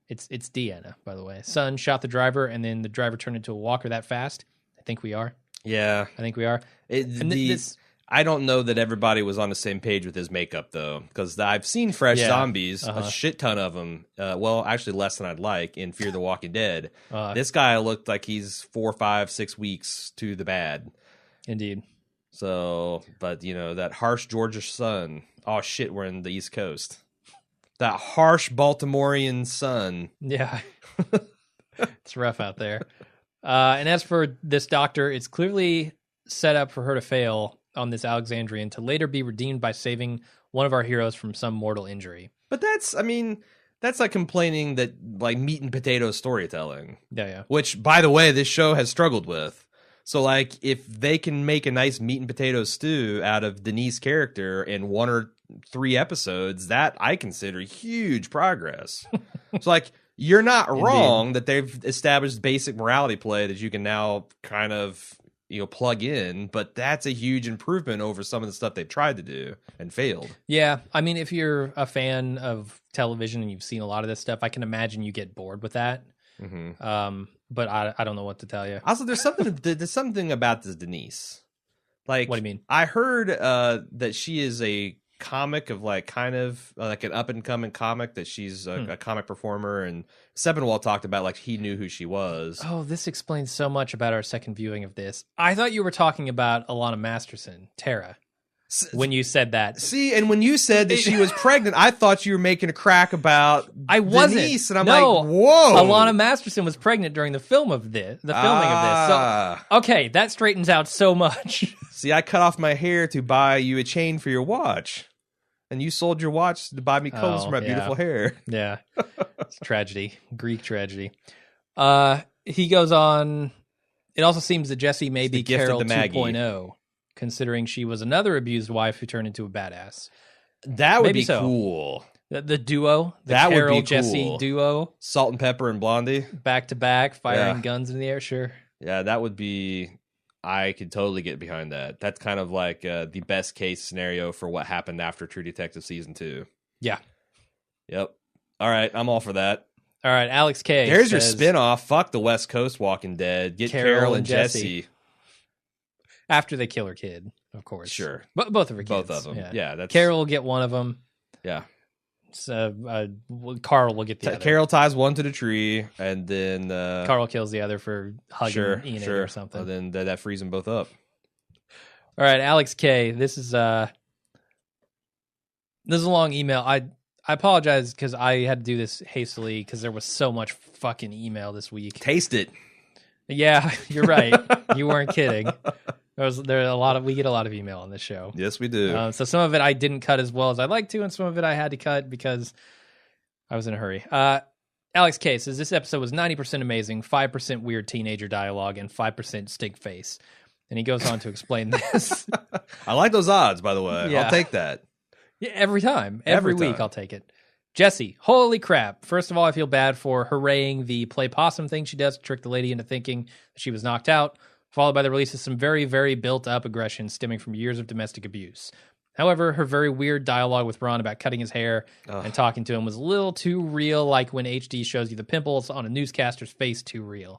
it's Deanna, by the way, son shot the driver and then the driver turned into a walker that fast? I think we are. Yeah. I think we are. I don't know that everybody was on the same page with his makeup, though, because I've seen Fresh Zombies, a shit ton of them. Well, actually less than I'd like in Fear the Walking Dead. This guy looked like he's 4, 5, 6 weeks to the bad. Indeed. So, but, you know, that harsh Georgia sun. Oh, shit, we're in the East Coast. That harsh Baltimorean sun. Yeah. It's rough out there. And as for this doctor, it's clearly set up for her to fail on this Alexandrian to later be redeemed by saving one of our heroes from some mortal injury. But that's like complaining that, like, meat and potato storytelling. Yeah. Which, by the way, this show has struggled with. So, like, if they can make a nice meat and potato stew out of Denise's character in 1 or 3 episodes, that I consider huge progress. So, like, you're not wrong that they've established basic morality play that you can now kind of, you know, plug in, but that's a huge improvement over some of the stuff they tried to do and failed. Yeah, I mean, if you're a fan of television and you've seen a lot of this stuff, I can imagine you get bored with that. Mm-hmm. But I don't know what to tell you. Also, there's something about this Denise. Like, what do you mean? I heard that she is a comic of like kind of like an up and coming comic, that she's a comic performer, and Sepinwall talked about like he knew who she was. Oh, this explains so much about our second viewing of this. I thought you were talking about Alana Masterson, Tara. When you said that. See, and when you said that she was pregnant, I thought you were making a crack about Denise, and I'm like, whoa. Alana Masterson was pregnant during the filming of this. So, okay, that straightens out so much. See, I cut off my hair to buy you a chain for your watch, and you sold your watch to buy me combs for my beautiful hair. Yeah. It's tragedy. Greek tragedy. He goes on. It also seems that Jesse may be Carol 2.0. Considering she was another abused wife who turned into a badass. That would be cool. The duo. That Carol, would be cool. Jesse duo. Salt and Pepper and Blondie. Back to back, firing guns in the air, sure. Yeah, that would be... I could totally get behind that. That's kind of like the best case scenario for what happened after True Detective Season 2. Yeah. Yep. All right, I'm all for that. All right, Alex K. There's your spinoff. Fuck the West Coast Walking Dead. Get Carol and Jesse. After they kill her kid, of course. Sure. But both of her kids. Both of them. Yeah. That's... Carol will get one of them. Yeah. So, Carl will get the other. Carol ties one to the tree, and then... Carl kills the other for hugging Enid or something. And then that frees them both up. All right, Alex K. This is a long email. I apologize because I had to do this hastily because there was so much fucking email this week. Taste it. Yeah, you're right. You weren't kidding. We get a lot of email on this show. Yes, we do. So some of it I didn't cut as well as I'd like to, and some of it I had to cut because I was in a hurry. Alex K says this episode was 90% amazing, 5% weird teenager dialogue, and 5% stink face. And he goes on to explain this. I like those odds, by the way. Yeah. I'll take that. Yeah, every time. Every week I'll take it. Jesse, holy crap. First of all, I feel bad for hooraying the play possum thing she does to trick the lady into thinking that she was knocked out, followed by the release of some very, very built-up aggression stemming from years of domestic abuse. However, her very weird dialogue with Ron about cutting his hair and talking to him was a little too real, like when HD shows you the pimples on a newscaster's face too real.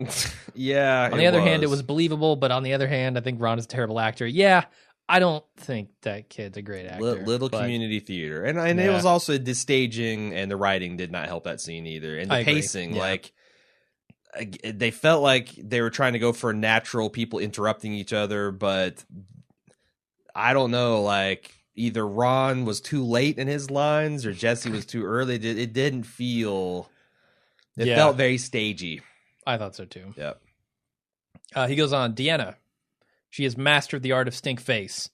Yeah, on the other hand, it was believable, but on the other hand, I think Ron is a terrible actor. Yeah, I don't think that kid's a great actor. Little community theater. And it was also the staging and the writing did not help that scene either. And the pacing, like, they felt like they were trying to go for natural people interrupting each other, but I don't know, like, either Ron was too late in his lines or Jesse was too early. It didn't feel... It felt very stagey. I thought so, too. Yep. He goes on, Deanna. She has mastered the art of stink face.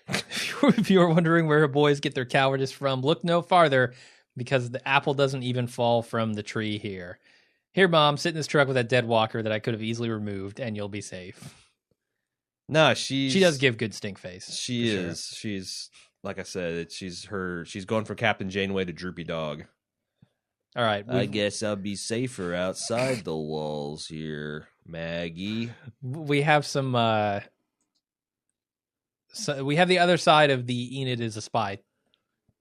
If you are wondering where her boys get their cowardice from, look no farther, because the apple doesn't even fall from the tree here. Here, Mom, sit in this truck with that dead walker that I could have easily removed, and you'll be safe. No, she does give good stink face. She is. Sure. She's, like I said, she's going from Captain Janeway to Droopy Dog. All right. I guess I'll be safer outside the walls here. Maggie. We have some. So we have the other side of the Enid is a spy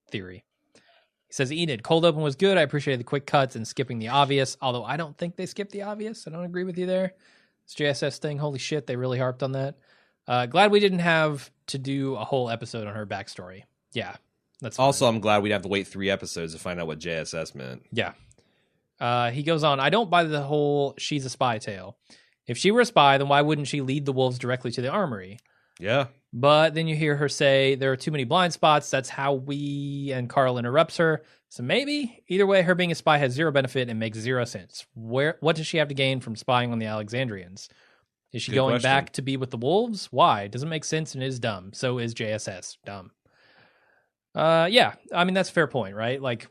theory. He says, Enid, cold open was good. I appreciated the quick cuts and skipping the obvious, although I don't think they skipped the obvious. I don't agree with you there. This JSS thing, holy shit, they really harped on that. Glad we didn't have to do a whole episode on her backstory. Yeah, that's fine. Also, I'm glad we'd have to wait 3 episodes to find out what JSS meant. Yeah. He goes on, I don't buy the whole she's a spy tale. If she were a spy, then why wouldn't she lead the wolves directly to the armory? Yeah. But then you hear her say there are too many blind spots. That's how and Carl interrupts her. So maybe either way, her being a spy has zero benefit and makes zero sense. What does she have to gain from spying on the Alexandrians? Is she going back to be with the wolves? Why? Doesn't make sense and is dumb. So is JSS dumb. Yeah, I mean that's a fair point, right? Like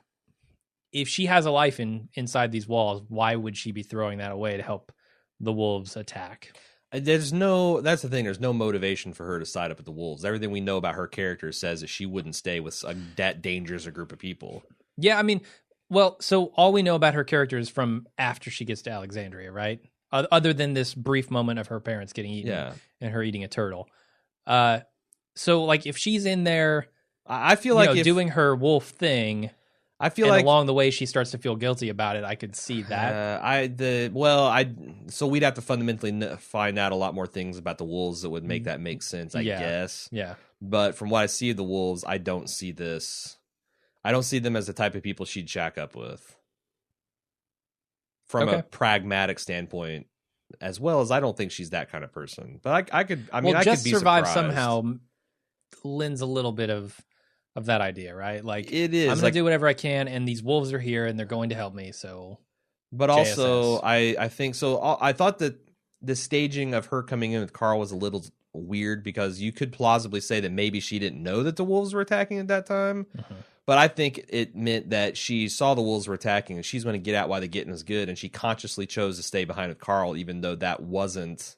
if she has a life inside these walls, why would she be throwing that away to help the wolves attack? That's the thing. There's no motivation for her to side up with the wolves. Everything we know about her character says that she wouldn't stay with that dangerous a group of people. Yeah, I mean, well, so all we know about her character is from after she gets to Alexandria, right? Other than this brief moment of her parents getting eaten and her eating a turtle. So like if she's in there, I feel like doing her wolf thing, I feel like along the way she starts to feel guilty about it. I could see that. So we'd have to fundamentally find out a lot more things about the wolves that would make that make sense. I guess. Yeah. But from what I see of the wolves, I don't see this. I don't see them as the type of people she'd shack up with. From a pragmatic standpoint, as well as I don't think she's that kind of person. But I could. I mean, I could be survive surprised. somehow lends a little bit of that idea, right? Like it is. I'm going to do whatever I can, and these wolves are here, and they're going to help me. So, but also, I think so. I thought that the staging of her coming in with Carl was a little weird because you could plausibly say that maybe she didn't know that the wolves were attacking at that time. Mm-hmm. But I think it meant that she saw the wolves were attacking, and she's going to get out while the getting is good, and she consciously chose to stay behind with Carl, even though that wasn't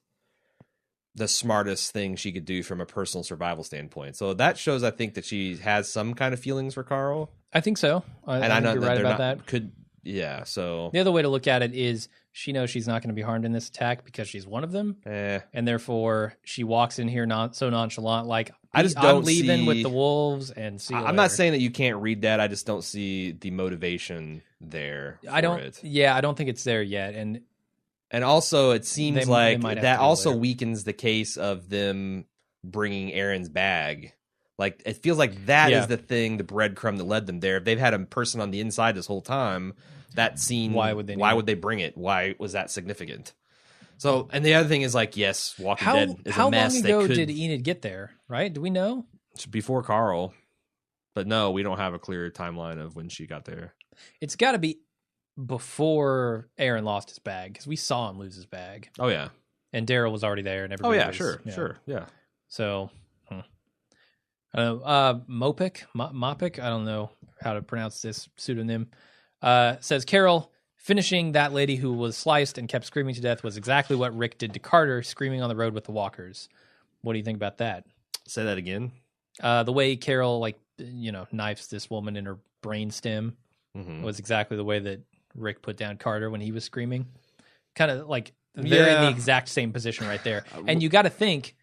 the smartest thing she could do from a personal survival standpoint. So that shows, I think, that she has some kind of feelings for Carl. I think so. I think you're right about that. So the other way to look at it is she knows she's not going to be harmed in this attack because she's one of them, and therefore she walks in here so nonchalant, like I'm leaving with the wolves. And see, I'm not saying that you can't read that. I just don't see the motivation there. I don't think it's there yet, and also, it seems like that also weakens the case of them bringing Aaron's bag. Like, it feels like that is the thing, the breadcrumb that led them there. If they've had a person on the inside this whole time, that scene, why would they bring it? Why was that significant? So, and the other thing is like, yes, Walking Dead is a mess. How long ago did Enid get there, right? Do we know? It's before Carl. But no, we don't have a clear timeline of when she got there. It's got to be before Aaron lost his bag, because we saw him lose his bag. Oh yeah, and Daryl was already there, and everybody. Oh yeah, sure, yeah. So, I don't know. Mopik. I don't know how to pronounce this pseudonym. Says Carol finishing that lady who was sliced and kept screaming to death was exactly what Rick did to Carter, screaming on the road with the walkers. What do you think about that? Say that again. The way Carol knifes this woman in her brainstem was exactly the way that Rick put down Carter when he was screaming. Kind of like they're in the exact same position right there. And you got to think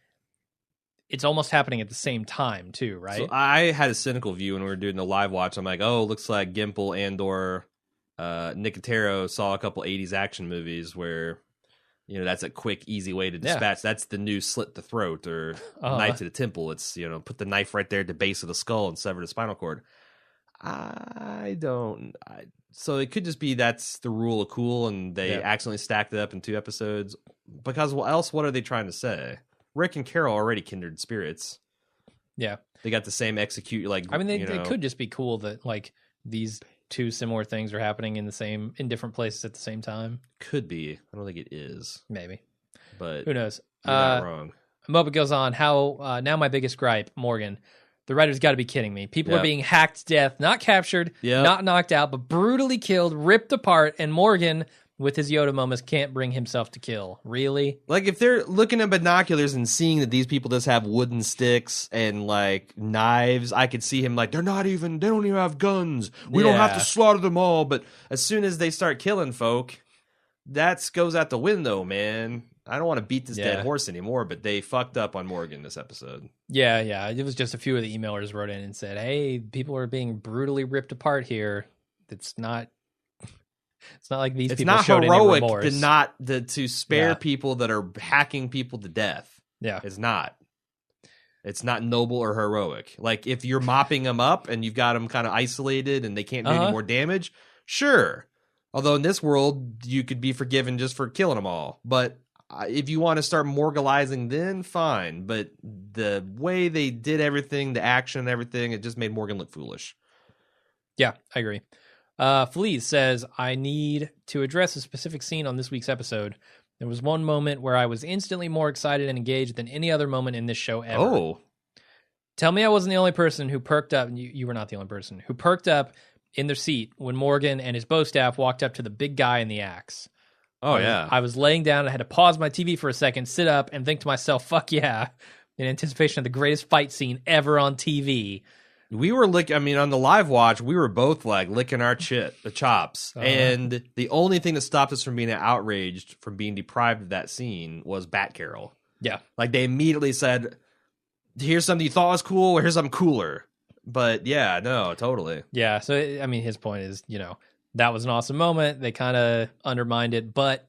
it's almost happening at the same time too, right? So I had a cynical view when we were doing the live watch. I'm like, oh, looks like Gimple and/or Nicotero saw a couple 80s action movies where, that's a quick, easy way to dispatch. Yeah. That's the new slit the throat or knife to the temple. It's, put the knife right there at the base of the skull and sever the spinal cord. So it could just be that's the rule of cool, and they accidentally stacked it up in 2 episodes. Because what are they trying to say? Rick and Carol are already kindred spirits. Yeah, they got the same execute. It could just be cool that these 2 similar things are happening in different places at the same time. Could be. I don't think it is. Maybe, but who knows? You're not wrong. Moba goes on. Now my biggest gripe, Morgan. The writer's got to be kidding me. People are being hacked to death, not captured, not knocked out, but brutally killed, ripped apart, and Morgan, with his Yoda moments, can't bring himself to kill. Really? Like, if they're looking at binoculars and seeing that these people just have wooden sticks and, knives, I could see him they don't even have guns. We don't have to slaughter them all. But as soon as they start killing folk, that goes out the window, man. I don't want to beat this Yeah. dead horse anymore, but they fucked up on Morgan this episode. Yeah. It was just a few of the emailers wrote in and said, "Hey, people are being brutally ripped apart here. It's not like these people showed any remorse. It's not to spare people that are hacking people to death. Yeah. It's not. It's not noble or heroic. Like, if you're mopping them up and you've got them kind of isolated and they can't do any more damage, sure. Although in this world, you could be forgiven just for killing them all. But if you want to start morgalizing, then fine. But the way they did everything, the action and everything, it just made Morgan look foolish. Yeah, I agree. Fleas says, I need to address a specific scene on this week's episode. There was one moment where I was instantly more excited and engaged than any other moment in this show ever. Oh. Tell me I wasn't the only person who perked up, and you were not the only person, who perked up in their seat when Morgan and his bow staff walked up to the big guy in the axe. Oh, yeah. I was laying down and I had to pause my TV for a second, sit up, and think to myself, fuck yeah, in anticipation of the greatest fight scene ever on TV. We were on the live watch, we were both like licking our the chops. And the only thing that stopped us from being outraged, from being deprived of that scene, was Bat Carol. Yeah. Like, they immediately said, here's something you thought was cool, or here's something cooler. But yeah, no, totally. Yeah. So, I mean, his point is, that was an awesome moment. They kind of undermined it, but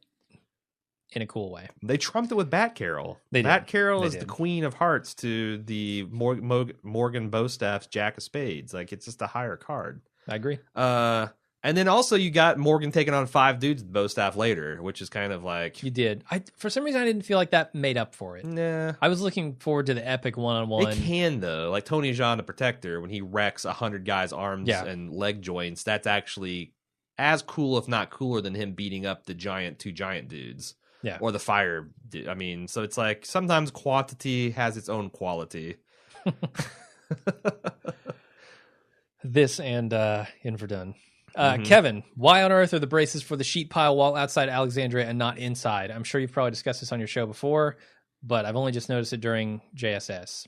in a cool way. They trumped it with Bat Carol. Bat Carol is the queen of hearts to the Morgan Bowstaff's Jack of Spades. Like, it's just a higher card. I agree. And then also you got Morgan taking on 5 dudes with Bowstaff later, which is kind of like... You did. For some reason, I didn't feel like that made up for it. Nah. I was looking forward to the epic one-on-one. It can, though. Like Tony Jaa, the Protector, when he wrecks 100 guys' arms and leg joints, that's actually as cool, if not cooler, than him beating up the 2 giant dudes. Yeah. Or the fire. I mean, so it's like sometimes quantity has its own quality. This and Inverdun. Kevin, why on earth are the braces for the sheet pile wall outside Alexandria and not inside? I'm sure you've probably discussed this on your show before, but I've only just noticed it during JSS.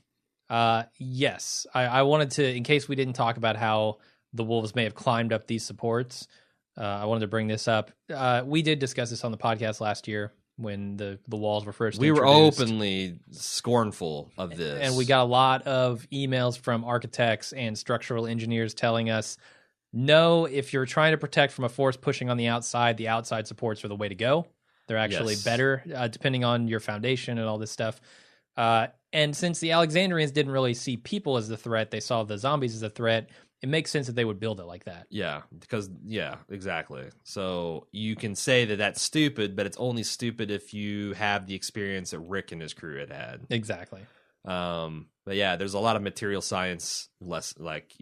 Yes, I wanted to, in case we didn't talk about how the wolves may have climbed up these supports, I wanted to bring this up. We did discuss this on the podcast last year when the walls were first introduced. We were openly scornful of this. And we got a lot of emails from architects and structural engineers telling us, no, if you're trying to protect from a force pushing on the outside supports are the way to go. They're actually better, depending on your foundation and all this stuff. And since the Alexandrians didn't really see people as the threat, they saw the zombies as a threat, it makes sense that they would build it like that. Yeah, because, exactly. So you can say that that's stupid, but it's only stupid if you have the experience that Rick and his crew had. Exactly. But yeah, there's a lot of material science, less like,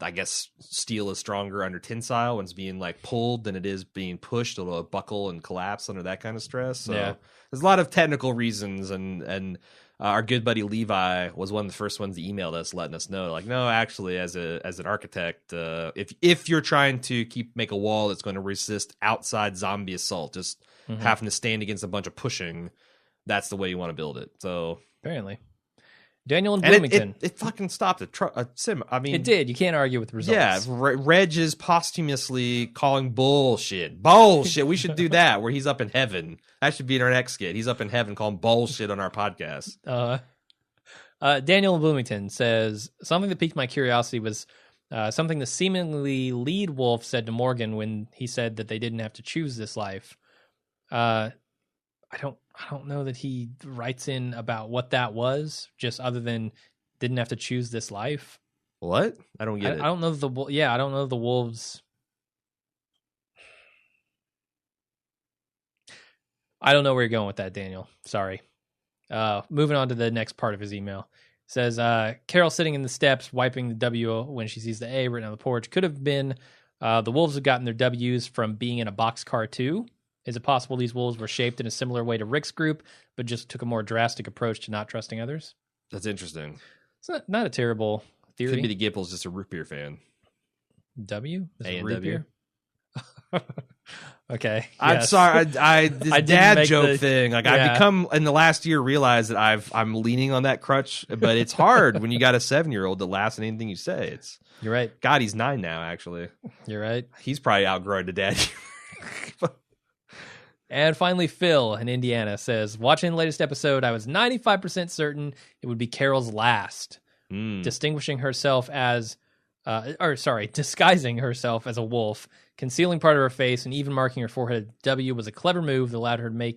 I guess steel is stronger under tensile when it's being like pulled than it is being pushed. It'll buckle and collapse under that kind of stress. So there's a lot of technical reasons, and our good buddy Levi was one of the first ones that emailed us, letting us know, like, no, actually, as an architect, if you're trying to make a wall that's going to resist outside zombie assault, just having to stand against a bunch of pushing, that's the way you want to build it. So apparently. Daniel in Bloomington. It fucking stopped a sim. I mean, it did. You can't argue with the results. Yeah, Reg is posthumously calling bullshit. Bullshit. We should do that where he's up in heaven. That should be in our next skit. He's up in heaven calling bullshit on our podcast. Daniel in Bloomington says, something that piqued my curiosity was something the seemingly lead wolf said to Morgan when he said that they didn't have to choose this life. I don't know that he writes in about what that was, just other than didn't have to choose this life. What? I don't get it. I don't know I don't know the wolves. I don't know where you're going with that, Daniel. Sorry. Moving on to the next part of his email. It says, Carol sitting in the steps, wiping the W when she sees the A written on the porch. Could have been the wolves have gotten their W's from being in a boxcar too. Is it possible these wolves were shaped in a similar way to Rick's group, but just took a more drastic approach to not trusting others? That's interesting. It's not a terrible theory. Could be the Gipple's just a root beer fan. W? A and W. Okay. I'm yes. sorry. This dad joke thing. Like, I've become in the last year realized that I'm leaning on that crutch, but it's hard when you got a 7-year-old that laughs at anything you say. You're right. God, he's 9 now. Actually, you're right. He's probably outgrowing the dad. And finally, Phil in Indiana says, watching the latest episode, I was 95% certain it would be Carol's last. Disguising herself as a wolf, concealing part of her face, and even marking her forehead W was a clever move that allowed her to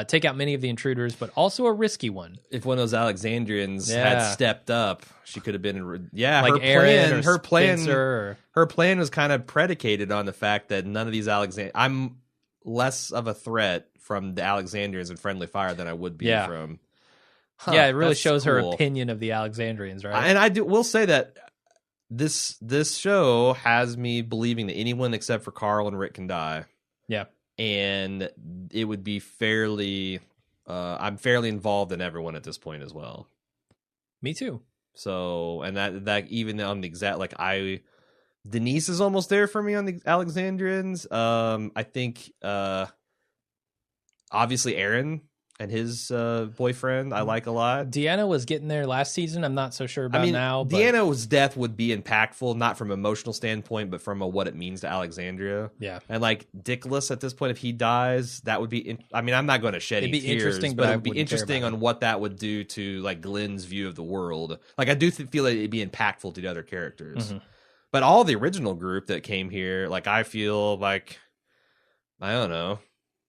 take out many of the intruders, but also a risky one. If one of those Alexandrians had stepped up, she could have been. Like her plan was kind of predicated on the fact that none of these I'm less of a threat from the Alexandrians in Friendly Fire than I would be from. It really shows her opinion of the Alexandrians, right? And will say that this show has me believing that anyone except for Carl and Rick can die. Yeah. And it would be fairly I'm fairly involved in everyone at this point as well. Me too. So, and that even on the exact, Denise is almost there for me on the Alexandrians. I think obviously Aaron and his boyfriend I like a lot. Deanna was getting there last season. I'm not so sure about now. But... Deanna's death would be impactful, not from an emotional standpoint, but from what it means to Alexandria. Yeah. And Dickless at this point, if he dies, that would be... I'm not going to shed any tears, interesting, but it would be interesting on what that would do to Glenn's view of the world. I do feel like it'd be impactful to the other characters. Mm-hmm. But all the original group that came here, I feel I don't know,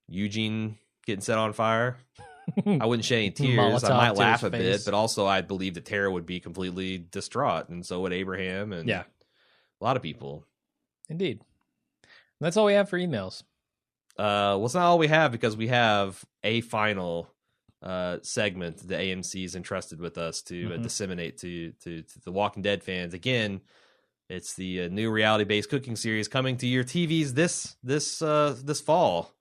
Eugene getting set on fire. I wouldn't shed any tears. I might laugh a bit, but also I believe that Tara would be completely distraught, and so would Abraham, and a lot of people. Indeed. That's all we have for emails. Well, it's not all we have, because we have a final segment that AMC's entrusted with us to disseminate to the Walking Dead fans. Again, it's the new reality-based cooking series coming to your TVs this fall.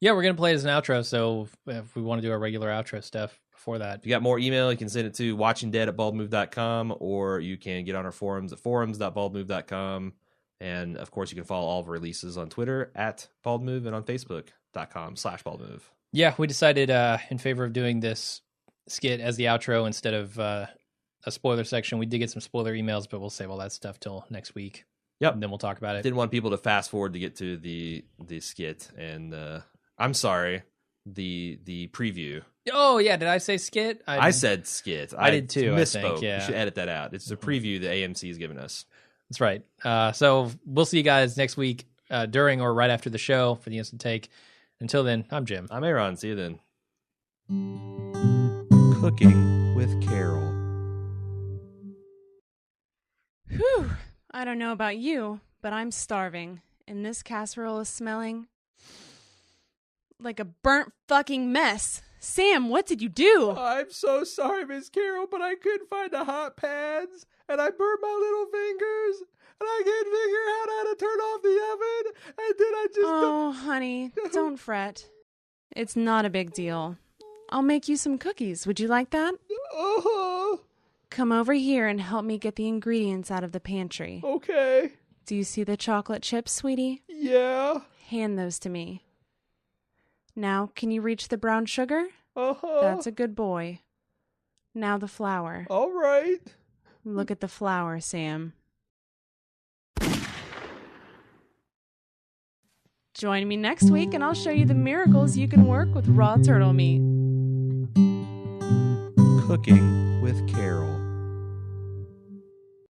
Yeah, we're going to play it as an outro, so if we want to do our regular outro stuff before that. If you got more email, you can send it to watchingdead@baldmove.com, or you can get on our forums at forums.baldmove.com. And, of course, you can follow all of our releases on Twitter @baldmove and on facebook.com/baldmove. Yeah, we decided in favor of doing this skit as the outro instead of a spoiler section. We did get some spoiler emails, but we'll save all that stuff till next week. Yep. And then we'll talk about it. Didn't want people to fast forward to get to the skit, and I'm sorry, the preview. Oh yeah, did I say skit? I said skit. I did too. Misspoke. I think, yeah. You should edit that out. It's the preview that AMC has given us. That's right. So we'll see you guys next week during or right after the show for the instant take. Until then, I'm Jim. I'm Aaron. See you then. Cooking with Carol. Whew. I don't know about you, but I'm starving, and this casserole is smelling like a burnt fucking mess. Sam, what did you do? I'm so sorry, Miss Carol, but I couldn't find the hot pads, and I burned my little fingers, and I couldn't figure out how to turn off the oven, and then I just... Oh, honey, don't fret. It's not a big deal. I'll make you some cookies. Would you like that? Uh-huh. Come over here and help me get the ingredients out of the pantry. Okay. Do you see the chocolate chips, sweetie? Yeah. Hand those to me. Now, can you reach the brown sugar? Uh-huh. That's a good boy. Now the flour. All right. Look at the flour, Sam. Join me next week and I'll show you the miracles you can work with raw turtle meat. Cooking with Carol.